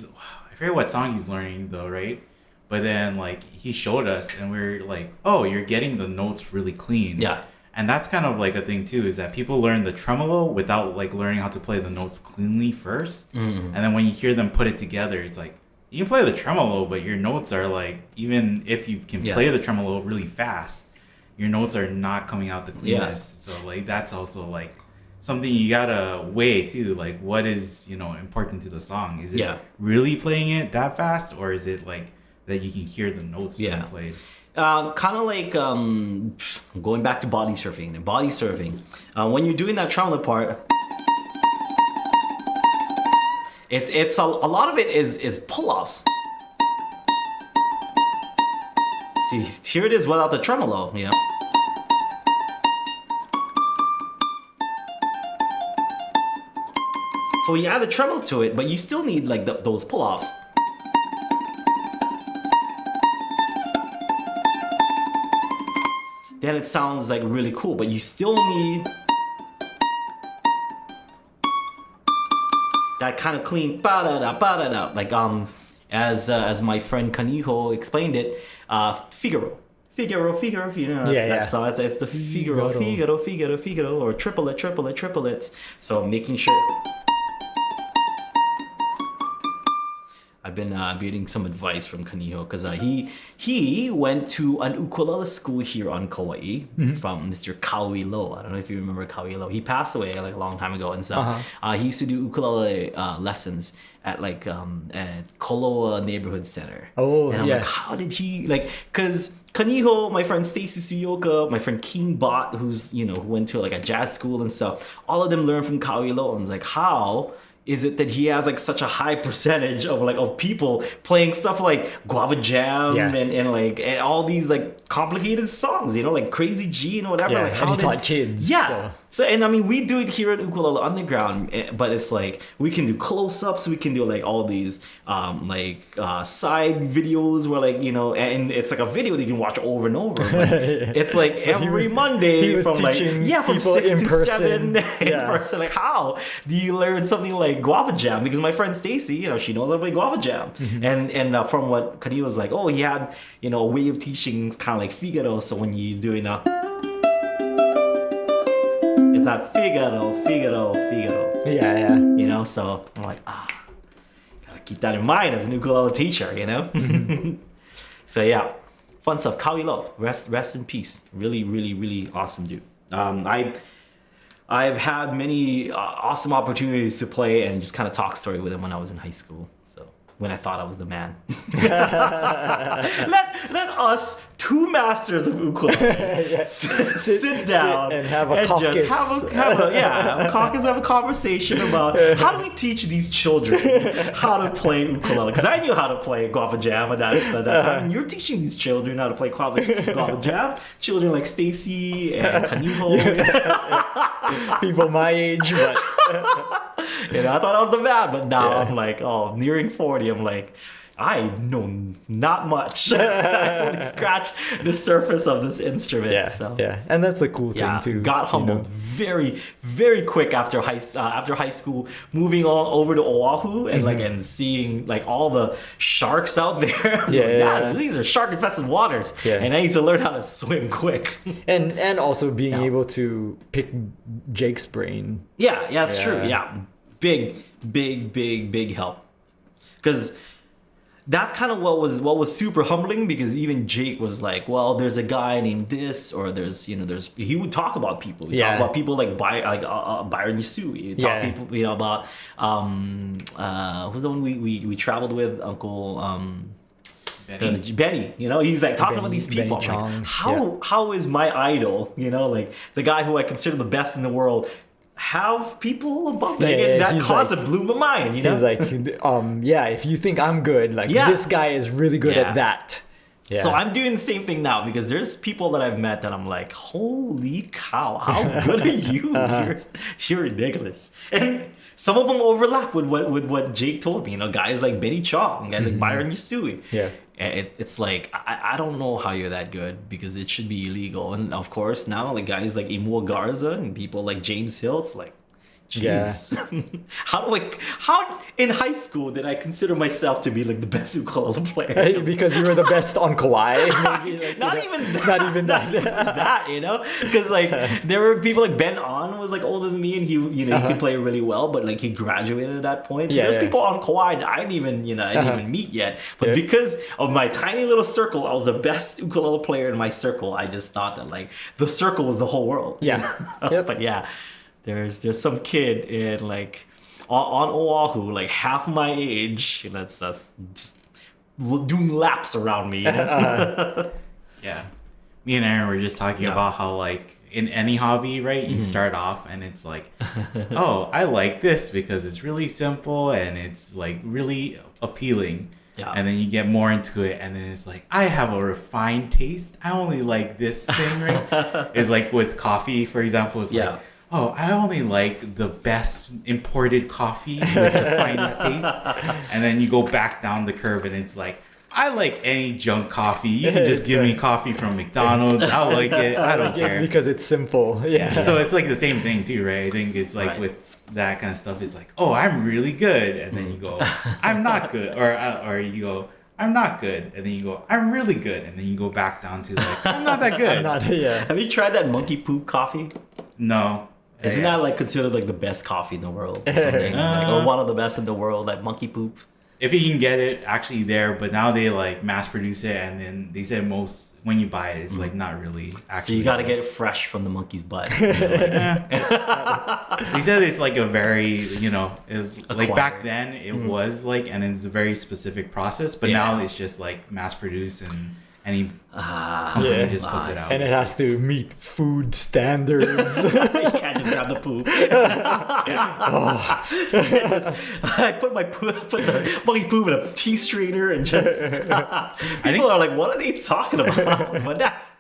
forget what song he's learning though, right? But then like he showed us and we're like, oh, you're getting the notes really clean. Yeah. And that's kind of like a thing too, is that people learn the tremolo without like learning how to play the notes cleanly first. And then when you hear them put it together, it's like you can play the tremolo, but your notes are like, even if you can play the tremolo really fast, your notes are not coming out the cleanest. So like that's also like something you gotta weigh too. Like what is, important to the song? Is it really playing it that fast, or is it like that you can hear the notes being played? Kind of like going back to body surfing. When you're doing that tremolo part, it's a lot of it is pull-offs. See, here it is without the tremolo, So you add the tremolo to it, but you still need like those pull-offs. Then it sounds like really cool, but you still need that kind of clean ba-da-da, ba-da-da. Like as my friend Kaniho explained it, Figaro. Figaro, that's so it's the Figaro, or triplet. So making sure. I've been getting some advice from Kaniho because he went to an ukulele school here on Kauai from Mr. Kopi. I don't know if you remember Kopi. He passed away like a long time ago, and so he used to do ukulele lessons at like at Koloa Neighborhood Center. Oh, and I'm like, how did he like? Because Kaniho, my friend Stacy Suyoka, my friend King Bot, who's who went to like a jazz school and stuff. All of them learned from Kopi. And I was like, how is it that he has like such a high percentage of people playing stuff like Guava Jam and all these like complicated songs, like Crazy G and whatever. Yeah, like how and he taught kids. Yeah. So and I mean we do it here at Ukulele Underground, but it's like we can do close-ups, we can do like all these side videos where like and it's like a video that you can watch over and over. But it's like every Monday from like from 6 to 7 in person. Like how do you learn something like Guava Jam? Because my friend Stacy, she knows how to play Guava Jam, and from what Kadil was like, he had a way of teaching kind of like Figaro. So when he's doing it's that Figaro. Yeah. So I'm like, gotta keep that in mind as an ukulele teacher, So yeah, fun stuff. Kawilo, rest in peace. Really, really, really awesome dude. I've had many awesome opportunities to play and just kind of talk story with him when I was in high school. So when I thought I was the man. let us, two masters of ukulele, sit down and have a caucus. Just have a caucus, have a conversation about how do we teach these children how to play ukulele? Because I knew how to play guava jam at that time. And you're teaching these children how to play guava jam. Children like Stacy and Kaniho. People my age, but I thought I was the man, but now I'm like, nearing 40, I'm like, I know not much. I've only scratched the surface of this instrument. And that's the cool thing too. Got humbled very, very quick after high school, moving on over to Oahu and and seeing like all the sharks out there. I was like, God, these are shark infested waters, and I need to learn how to swim quick. and also being able to pick Jake's brain. Yeah, that's true. Yeah, big help, because that's kind of what was super humbling, because even Jake was like, well, there's a guy named this, or there's he would talk about people. He'd talk about people like Byron Yusui. He'd talk people about who's the one we traveled with, Uncle Benny. He's like talking about these people. I'm like, how is my idol, like the guy who I consider the best in the world, have people above me. Yeah, Again, that he's concept blew my mind, you know? He's like, yeah, if you think I'm good, like Yeah. this guy is really good Yeah. at that. Yeah. So I'm doing the same thing now because there's people that I've met that I'm like, holy cow, how good are you? You're ridiculous. And some of them overlap with what Jake told me. You know, guys like Benny Chong, guys like Byron Yusui. Yeah. It's like I don't know how you're that good because it should be illegal. And of course now like guys like Imua Garza and people like James Hill, it's like, jeez. How in high school did I consider myself to be like the best ukulele player? Because you were the best on Kauai. Maybe, like, Not you know, even that. Not even that. That, you know, because like there were people like Ben On was like older than me and he he could play really well, but like he graduated at that point. So there's people on Kauai that I didn't even even meet yet, but because of my tiny little circle, I was the best ukulele player in my circle. I just thought that like the circle was the whole world. Yeah. Yep. But yeah, there's some kid in like on Oahu, like half my age, and that's just doing laps around me. You know? Yeah. Me and Aaron were just talking about how like in any hobby, right? You start off and it's like, oh, I like this because it's really simple and it's like really appealing. Yeah. And then you get more into it and then it's like, I have a refined taste. I only like this thing, right? It's like with coffee, for example, it's like, oh, I only like the best imported coffee with the finest taste. And then you go back down the curve and it's like, I like any junk coffee. You can just give me coffee from McDonald's. I'll like it. I don't care. Because it's simple. Yeah. So it's like the same thing too, right? I think it's like with that kind of stuff. It's like, oh, I'm really good. And then you go, I'm not good. Or you go, I'm not good. And then you go, I'm really good. And then you go back down to like, I'm not that good. Have you tried that monkey poop coffee? No. Isn't that like considered like the best coffee in the world or something? Or one of the best in the world, like monkey poop? If you can get it actually there, but now they like mass produce it, and then they said most when you buy it, it's like not really actually. So you got to get it fresh from the monkey's butt. They said it's like a very, it's like back then it was like, and it's a very specific process, but now it's just like mass produced and any company just puts it out. And it has to meet food standards. You can't just grab the poop. I put the monkey poop in a tea strainer and just people are like, what are they talking about? But that's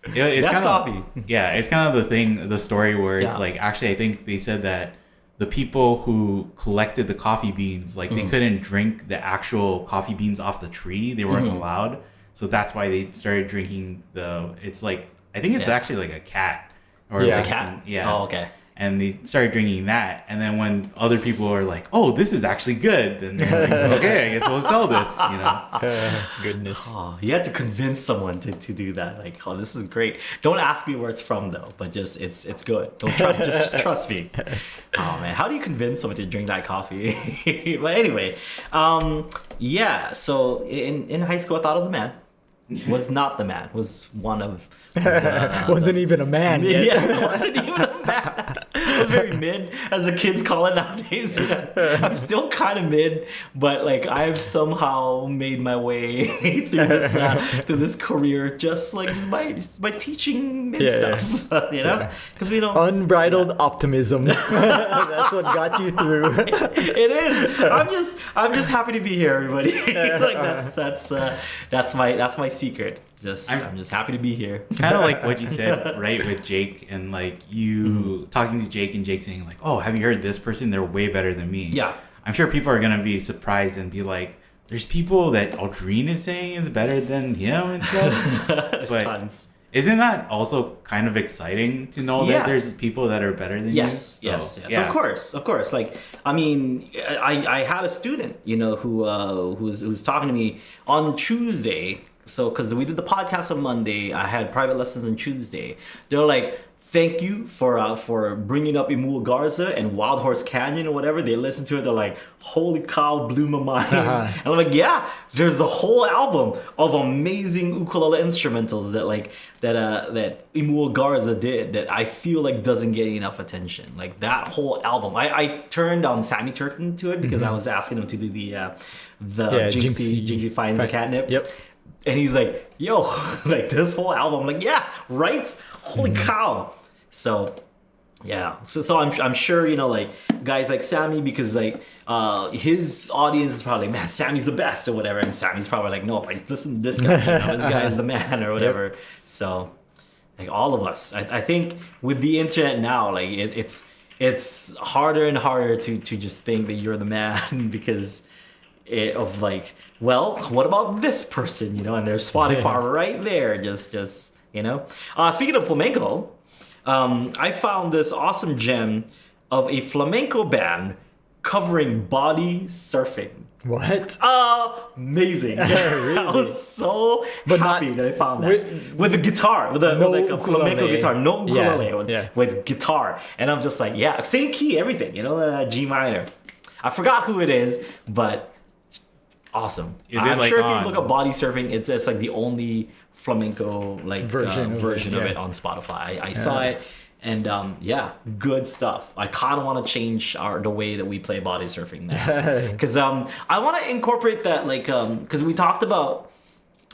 it's that's kind coffee. It's kind of the story where it's like, actually I think they said that the people who collected the coffee beans, like they couldn't drink the actual coffee beans off the tree. They weren't allowed. So that's why they started drinking it's like, I think it's actually like a cat. Or it's a cat? Yeah. Oh, okay. And they started drinking that. And then when other people are like, oh, this is actually good, then they're like, okay, I guess we'll sell this, Goodness. Oh, you had to convince someone to do that. Like, oh, this is great. Don't ask me where it's from though, but just it's good. Don't trust just trust me. Oh man, how do you convince someone to drink that coffee? But anyway, so in high school I thought I was a man. Was not the man. Was one of wasn't even a man yet. Yeah, wasn't even a man. I was very mid, as the kids call it nowadays. I'm still kind of mid, but like I've somehow made my way through this career just by teaching mid stuff. Because we don't unbridled optimism. That's what got you through. It is. I'm just happy to be here, everybody. Like that's my secret. I'm just happy to be here. Kind of like what you said, right, with Jake and like you talking to Jake and Jake saying like, oh, have you heard this person? They're way better than me. Yeah. I'm sure people are going to be surprised and be like, there's people that Aldrine is saying is better than him and stuff. There's tons. Isn't that also kind of exciting to know that there's people that are better than you? Yes. Of course. Like, I mean, I had a student, who was talking to me on Tuesday. So, because we did the podcast on Monday, I had private lessons on Tuesday. They're like, thank you for bringing up Imua Garza and Wild Horse Canyon or whatever. They listened to it. They're like, holy cow, blew my mind. And I'm like, yeah, there's a whole album of amazing ukulele instrumentals that Imua Garza did that I feel like doesn't get enough attention. Like that whole album. I turned Sammy Turton to it because I was asking him to do the Jinxie Finds the Catnip. Yep. And he's like, yo, like this whole album. I'm like, yeah, right? Holy cow. So Yeah, so I'm sure, like guys like Sammy, because like his audience is probably like, man, Sammy's the best or whatever, and Sammy's probably like, no, like listen to this guy, this guy is the man or whatever. Yep. So like all of us, I think with the internet now, like it's harder and harder to just think that you're the man because of like, well, what about this person, and there's Spotify right there, just speaking of flamenco. I found this awesome gem of a flamenco band covering body surfing. What? Amazing! Really? I was so happy that I found that with a guitar, with a flamenco guitar, no ukulele, with guitar, and I'm just like, yeah, same key, everything, G minor. I forgot who it is, but awesome. I'm sure if you look up body surfing, it's like the only flamenco version of it on Spotify. I saw it, and good stuff. I kind of want to change the way that we play body surfing now, because I want to incorporate that, like because we talked about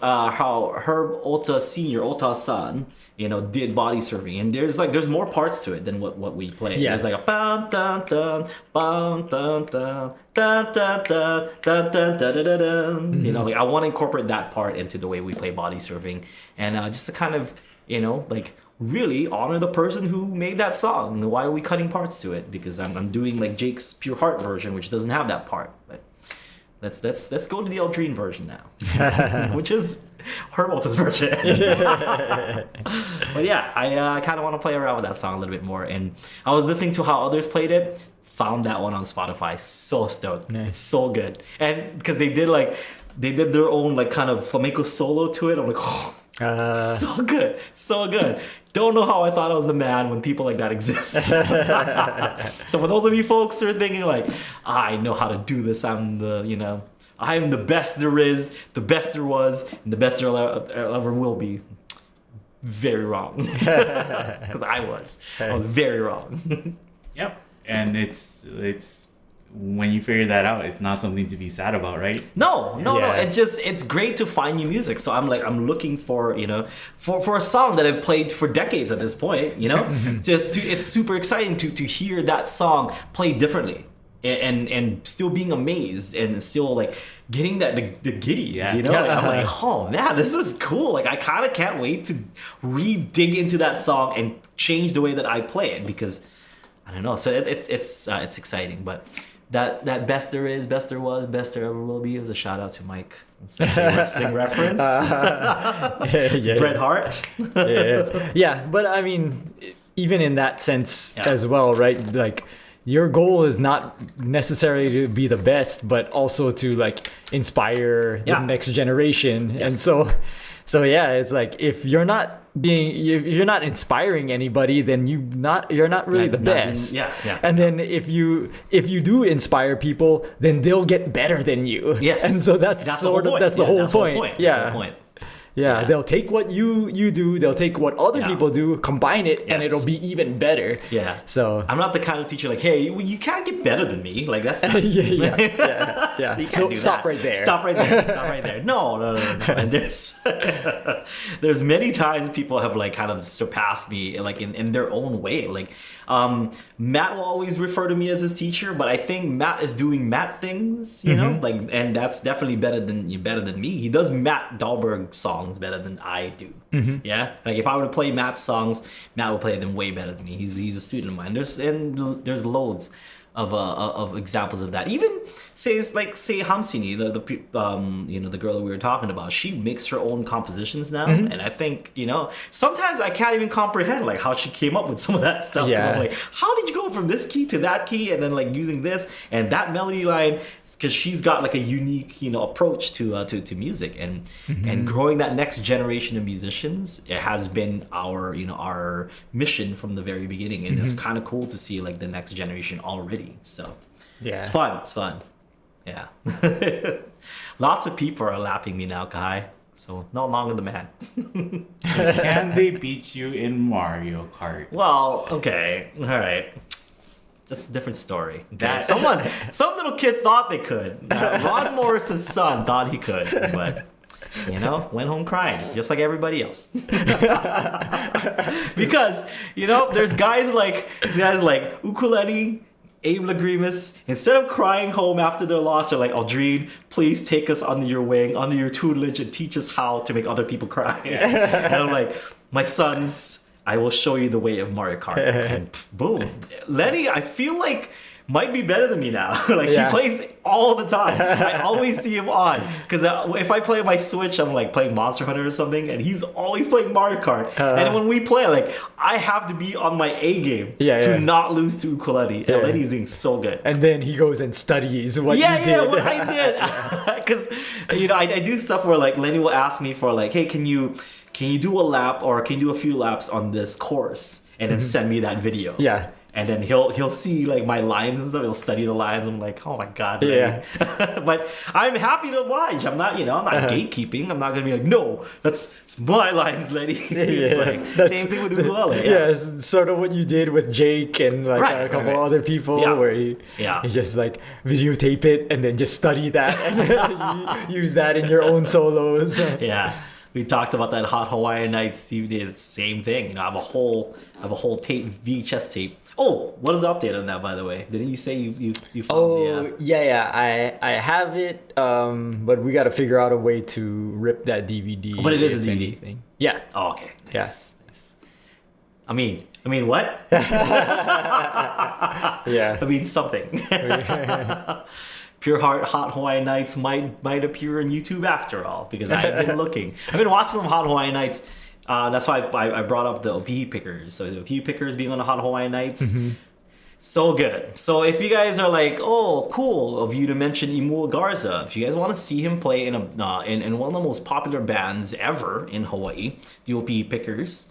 how Herb Ota Senior, Ota-san, did body surfing, and there's more parts to it than what we play. There's like a bum dun dun bum dun dun dun dun dun dun dun dun dun dun. Like I want to incorporate that part into the way we play body surfing, and just to kind of like really honor the person who made that song. Why are we cutting parts to it? Because I'm doing like Jake's Pure Heart version, which doesn't have that part, but. Let's go to the Aldrine version now, which is Herbota's version. But yeah, I kind of want to play around with that song a little bit more. And I was listening to how others played it, found that one on Spotify. So stoked. Nice. It's so good. And because they did their own like kind of flamenco solo to it. I'm like, so good, so good. Don't know how I thought I was the man when people like that exist. So for those of you folks who are thinking like, I know how to do this, I'm the best there is, the best there was, and the best there ever will be. Very wrong. Because I was very wrong. Yep. And it's when you figure that out, it's not something to be sad about, right? No. It's great to find new music. So I'm looking for for a song that I've played for decades at this point. It's super exciting to hear that song played differently, and still being amazed and still like getting that the giddies. Like, I'm like, oh man, this is cool. Like I kind of can't wait to dig into that song and change the way that I play it, because I don't know. So it's exciting, but. That best there is, best there was, best there ever will be was a shout out to Mike. That's a wrestling reference. Bret Hart. Yeah, but I mean, even in that sense as well, right? Like, your goal is not necessarily to be the best, but also to like inspire the next generation. Yes. And so yeah, it's like if you're not inspiring anybody, then you're not really the best. And then if you do inspire people, then they'll get better than you. Yes. And so that's the whole point. Yeah, they'll take what you do, they'll take what other people do, combine it, and it'll be even better. Yeah. So I'm not the kind of teacher like, hey, you can't get better than me. Like that's not yeah. So you can't Stop right there. Stop right there. No. And there's many times people have like kind of surpassed me like in their own way. Like Matt will always refer to me as his teacher, but I think Matt is doing Matt things, like, and that's definitely better than me. He does Matt Dahlberg songs better than I do. Yeah, like if I were to play Matt's songs, Matt would play them way better than me. He's a student of mine. There's loads of examples of that. Even say Hamsini, the girl that we were talking about, she makes her own compositions now, and I think sometimes I can't even comprehend like how she came up with some of that stuff. Yeah. I'm like, how did you go from this key to that key, and then like using this and that melody line? Because she's got like a unique approach to music, and growing that next generation of musicians. It has been our mission from the very beginning, and it's kind of cool to see like the next generation already. So it's fun. Yeah. Lots of people are lapping me now, Kai. So no longer the man. Can they beat you in Mario Kart? Well, okay. All right. That's a different story. Some little kid thought they could. Ron Morris's son thought he could, but You know, went home crying, just like everybody else. Because, you know, there's guys like Ukulele, Abe Lagrimas, instead of crying home after their loss, they're like, Aldrine, please take us under your wing, under your tutelage, and teach us how to make other people cry. And I'm like, my sons, I will show you the way of Mario Kart. And boom. Lenny, I feel like might be better than me now. Like, he plays all the time. I always see him on. Because if I play my Switch, I'm like playing Monster Hunter or something, and he's always playing Mario Kart. And when we play, like, I have to be on my A game to not lose to Ukulele. And Lenny's doing so good. And then he goes and studies what you did. Yeah, what I did. Because, you know, I do stuff where, like, Lenny will ask me for, like, hey, can you do a lap or can you do a few laps on this course? And then send me that video. Yeah. And then he'll see like my lines and stuff. He'll study the lines. I'm like, oh my god. Yeah. But I'm happy to oblige. I'm not gatekeeping. I'm not gonna be like, no, it's my lines, Lenny. It's like same thing with ukulele. Yeah, it's sort of what you did with Jake and like a couple other people, where you just like videotape it and then just study that and use that in your own solos. Yeah. We talked about that Hot Hawaiian Nights. You did the same thing. You know, I have a whole tape, VHS tape. Oh, what is the update on that, by the way? Didn't you say you found? Oh, I have it, but we got to figure out a way to rip that DVD. But it is a DVD thing. Yeah. Oh, okay. Nice. Yeah. Nice. I mean what? Yeah. I mean something. Pure Heart Hot Hawaiian Nights might appear on YouTube after all, because I've been looking. I've been watching some Hot Hawaiian Nights. That's why I brought up the Opihi pickers. So the Opihi pickers being on the Hot Hawaiian Nights, so good. So if you guys are like, oh, cool of you to mention Imua Garza, if you guys want to see him play in one of the most popular bands ever in Hawaii, the Opihi pickers.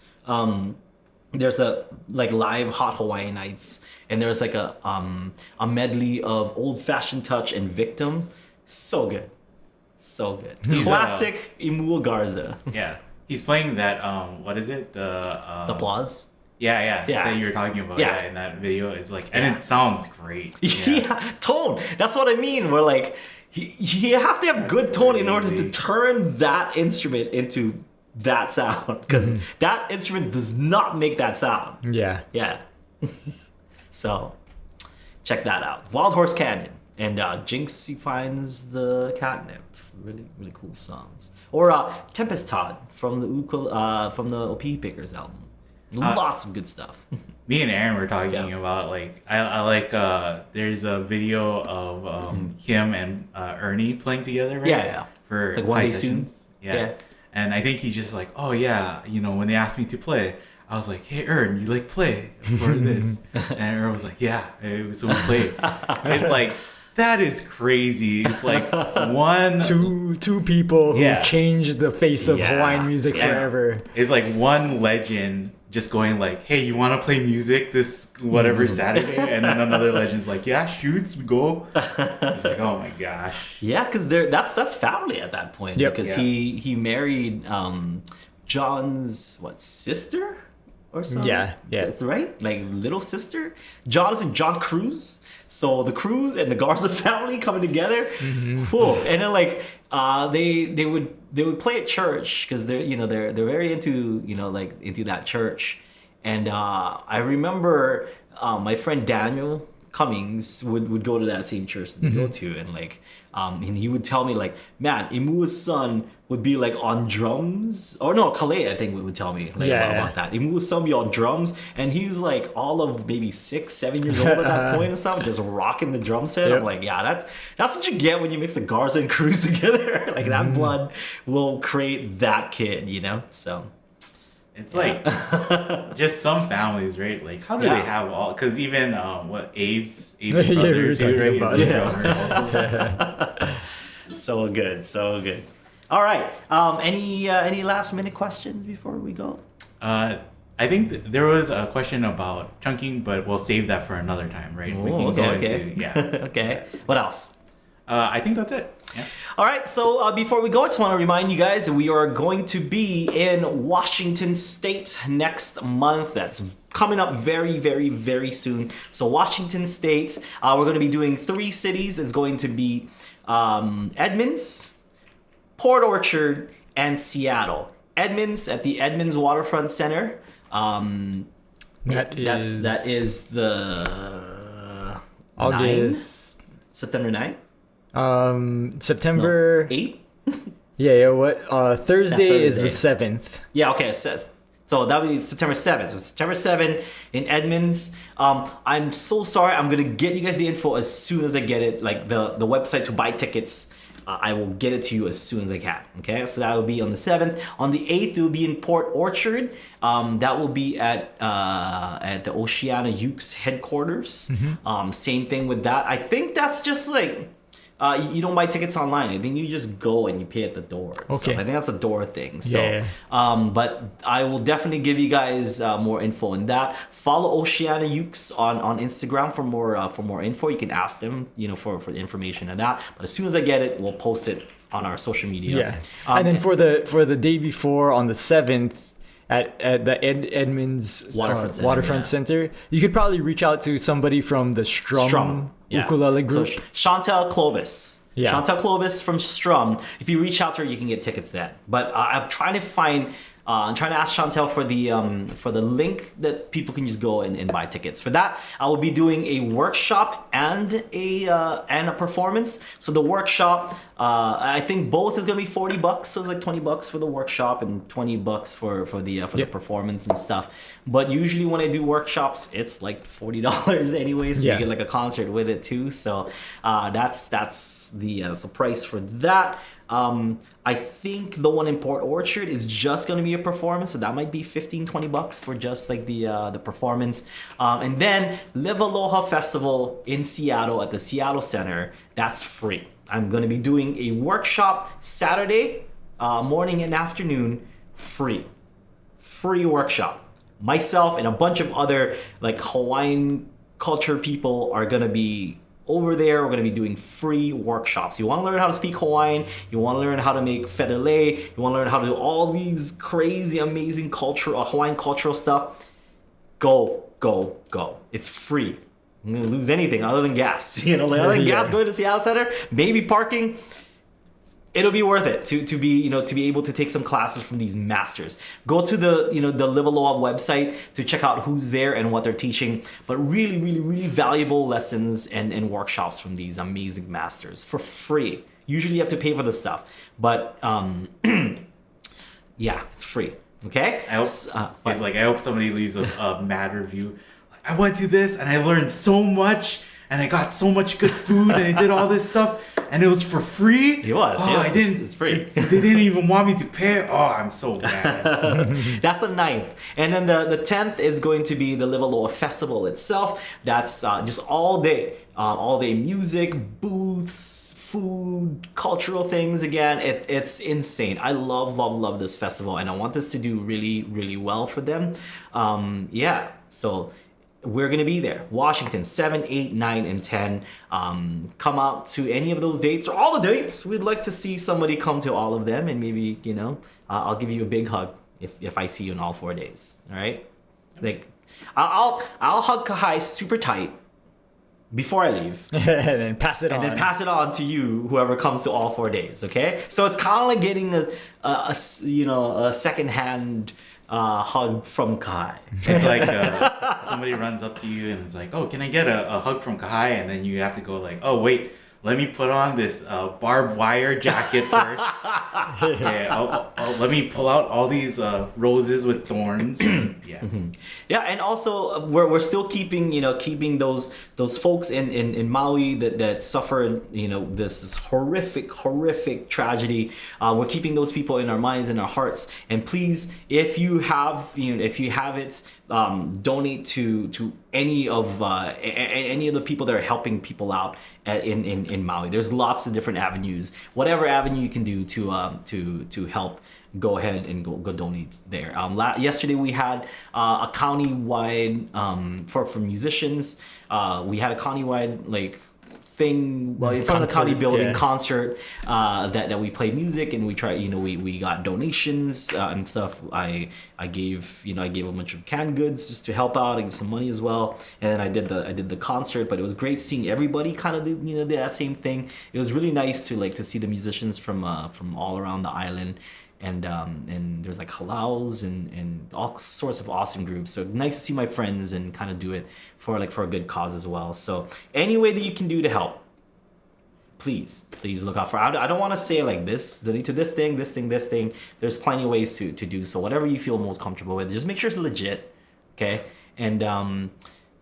There's a like live Hot Hawaiian Nights, and there's like a medley of Old Fashioned Touch and Victim. So good. Classic Imua Garza. Yeah. He's playing that what is it? The Applause. Yeah. That you were talking about. Yeah. In that video. It's like, and it sounds great. Yeah. Tone. That's what I mean. We're like, you have to have good tone in order to turn that instrument into that sound, because that instrument does not make that sound. Yeah. So check that out. Wild Horse Canyon and Jinx He Finds the Catnip. Really cool songs. Or Tempest Todd from the Opihi Pickers album. Lots of good stuff. Me and Aaron were talking about like I like there's a video of him and Ernie playing together, right? For like One Day Soon. Yeah. And I think he's just like, oh yeah, you know, when they asked me to play, I was like, hey Ern, you like play for this? And Ern was like, yeah, so we played. It's like, that is crazy. It's like two people who changed the face of Hawaiian music forever. It's like one legend just going like, hey, you want to play music this whatever Saturday? And then another legend's like, yeah, shoots, we go. It's like, oh my gosh. Yeah, because that's family at that point. Yep. Because he married John's sister or something. Yeah. Right? Like little sister. John Cruz. So the Cruz and the Garza family coming together. Whoa. And then like they would play at church, because they're very into into that church. And I remember my friend Daniel Cummings would go to that same church that they go to, and like and he would tell me like, man, Imua's son would be like on drums, or no, Kalei I think would tell me like about that. Imua's son would be on drums, and he's like all of maybe 6-7 years old at that point and stuff, just rocking the drum set. I'm like, yeah, that's what you get when you mix the Garza and Cruz together. Like that blood will create that kid, so. It's like just some families, right? Like, how do they have all? Because even Abe's brother too, right? He's a drummer also. So good. All right. Any last minute questions before we go? I think there was a question about chunking, but we'll save that for another time, right? We can go into Okay. What else? I think that's it. Yeah. All right, so before we go, I just want to remind you guys that we are going to be in Washington State next month. That's coming up very, very, very soon. So Washington State, we're going to be doing 3 cities. It's going to be Edmonds, Port Orchard, and Seattle. Edmonds at the Edmonds Waterfront Center. That is the August. September 9th? September 8th? Yeah, what? Thursday is the Thursday. 7th. Yeah, okay, it says. So that would be September 7th. So September 7th in Edmonds. I'm so sorry. I'm going to get you guys the info as soon as I get it. Like the website to buy tickets. I will get it to you as soon as I can. Okay, so that will be on the 7th. On the 8th, it will be in Port Orchard. That will be at the Oceana Ukes headquarters. Same thing with that. I think that's just like you don't buy tickets online. I think you just go and you pay at the door. Okay. I think that's a door thing. So, Yeah. But I will definitely give you guys more info on that. Follow Oceana Ukes on Instagram for more info. You can ask them, for the information on that. But as soon as I get it, we'll post it on our social media. Yeah. And then for the day before on the 7th at the Edmonds Waterfront Center, you could probably reach out to somebody from the Strum ukulele group. So Chantel Clovis. Yeah. Chantel Clovis from Strum. If you reach out to her, you can get tickets then. But I'm trying to find. I'm trying to ask Chantel for the link that people can just go and buy tickets. For that, I will be doing a workshop and a performance. So the workshop, I think both is gonna be $40. So it's like $20 for the workshop and $20 for the performance and stuff. But usually when I do workshops, it's like $40 anyway. So you get like a concert with it too. So that's the price for that. I think the one in Port Orchard is just going to be a performance, so that might be $15-20 for just like the performance. And then Live Aloha Festival in Seattle at the Seattle Center, that's free. I'm going to be doing a workshop Saturday morning and afternoon, free workshop. Myself and a bunch of other like Hawaiian culture people are going to be over there. We're going to be doing free workshops. You want to learn how to speak Hawaiian, you want to learn how to make feather lei, you want to learn how to do all these crazy, amazing Hawaiian cultural stuff, go. It's free. I'm going to lose anything other than gas. Other than gas going to Seattle Center, maybe parking. It'll be worth it to be able to take some classes from these masters. Go to the Live Aloha website to check out who's there and what they're teaching. But really, really, really valuable lessons and workshops from these amazing masters for free. Usually you have to pay for the stuff, but yeah, it's free. Okay. I hope somebody leaves a mad review. I went to this and I learned so much. And I got so much good food, and I did all this stuff, and it was for free. It was. It's free. They didn't even want me to pay. Oh, I'm so mad. That's the 9th, and then the 10th is going to be the Live Aloha Festival itself. That's just all day music, booths, food, cultural things. Again, it's insane. I love this festival, and I want this to do really, really well for them. So we're going to be there. Washington, 7, 8, 9, and 10. Come out to any of those dates or all the dates. We'd like to see somebody come to all of them, and maybe, I'll give you a big hug if I see you in all 4 days. All right? Like, I'll hug Kahai super tight before I leave. and then pass it on to you, whoever comes to all 4 days, okay? So it's kind of like getting a second-hand hug from Kai. It's like somebody runs up to you and it's like, oh, can I get a hug from Kai? And then you have to go like, oh, wait, let me put on this barbed wire jacket first. Let me pull out all these roses with thorns. Yeah, and also we're still keeping those folks in Maui that suffered this horrific tragedy. We're keeping those people in our minds and our hearts. And please, if you have it, donate to any of the people that are helping people out in Maui. There's lots of different avenues. Whatever avenue you can do to help, go ahead and go donate there. Yesterday we had a countywide for musicians. We had a countywide thing in front of the county Concert, building yeah. concert that we played music and we tried, we got donations and stuff. I gave a bunch of canned goods just to help out. I gave some money as well, and then I did the concert. But it was great seeing everybody kind of did that same thing. It was really nice to see the musicians from all around the island. And there's like halaus and all sorts of awesome groups. So nice to see my friends and kind of do it for a good cause as well. So any way that you can do to help, please look out for. I don't want to say like this, donate to this thing. There's plenty of ways to do so. Whatever you feel most comfortable with, just make sure it's legit, okay? And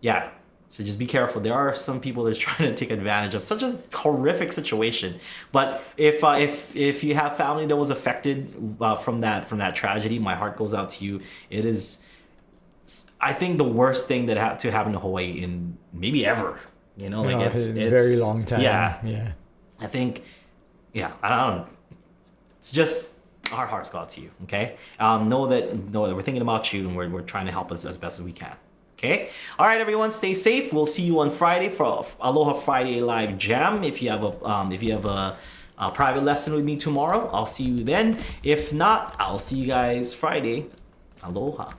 yeah. So just be careful. There are some people that's trying to take advantage of such a horrific situation. But if you have family that was affected from that tragedy, my heart goes out to you. It is, I think, the worst thing that had to happen to Hawaii in maybe ever. It's a very long time. Yeah. I think, I don't know. It's just our hearts go out to you. Okay. Know that we're thinking about you and we're trying to help us as best as we can. Okay. All right, everyone. Stay safe. We'll see you on Friday for Aloha Friday Live Jam. If you have a private lesson with me tomorrow, I'll see you then. If not, I'll see you guys Friday. Aloha.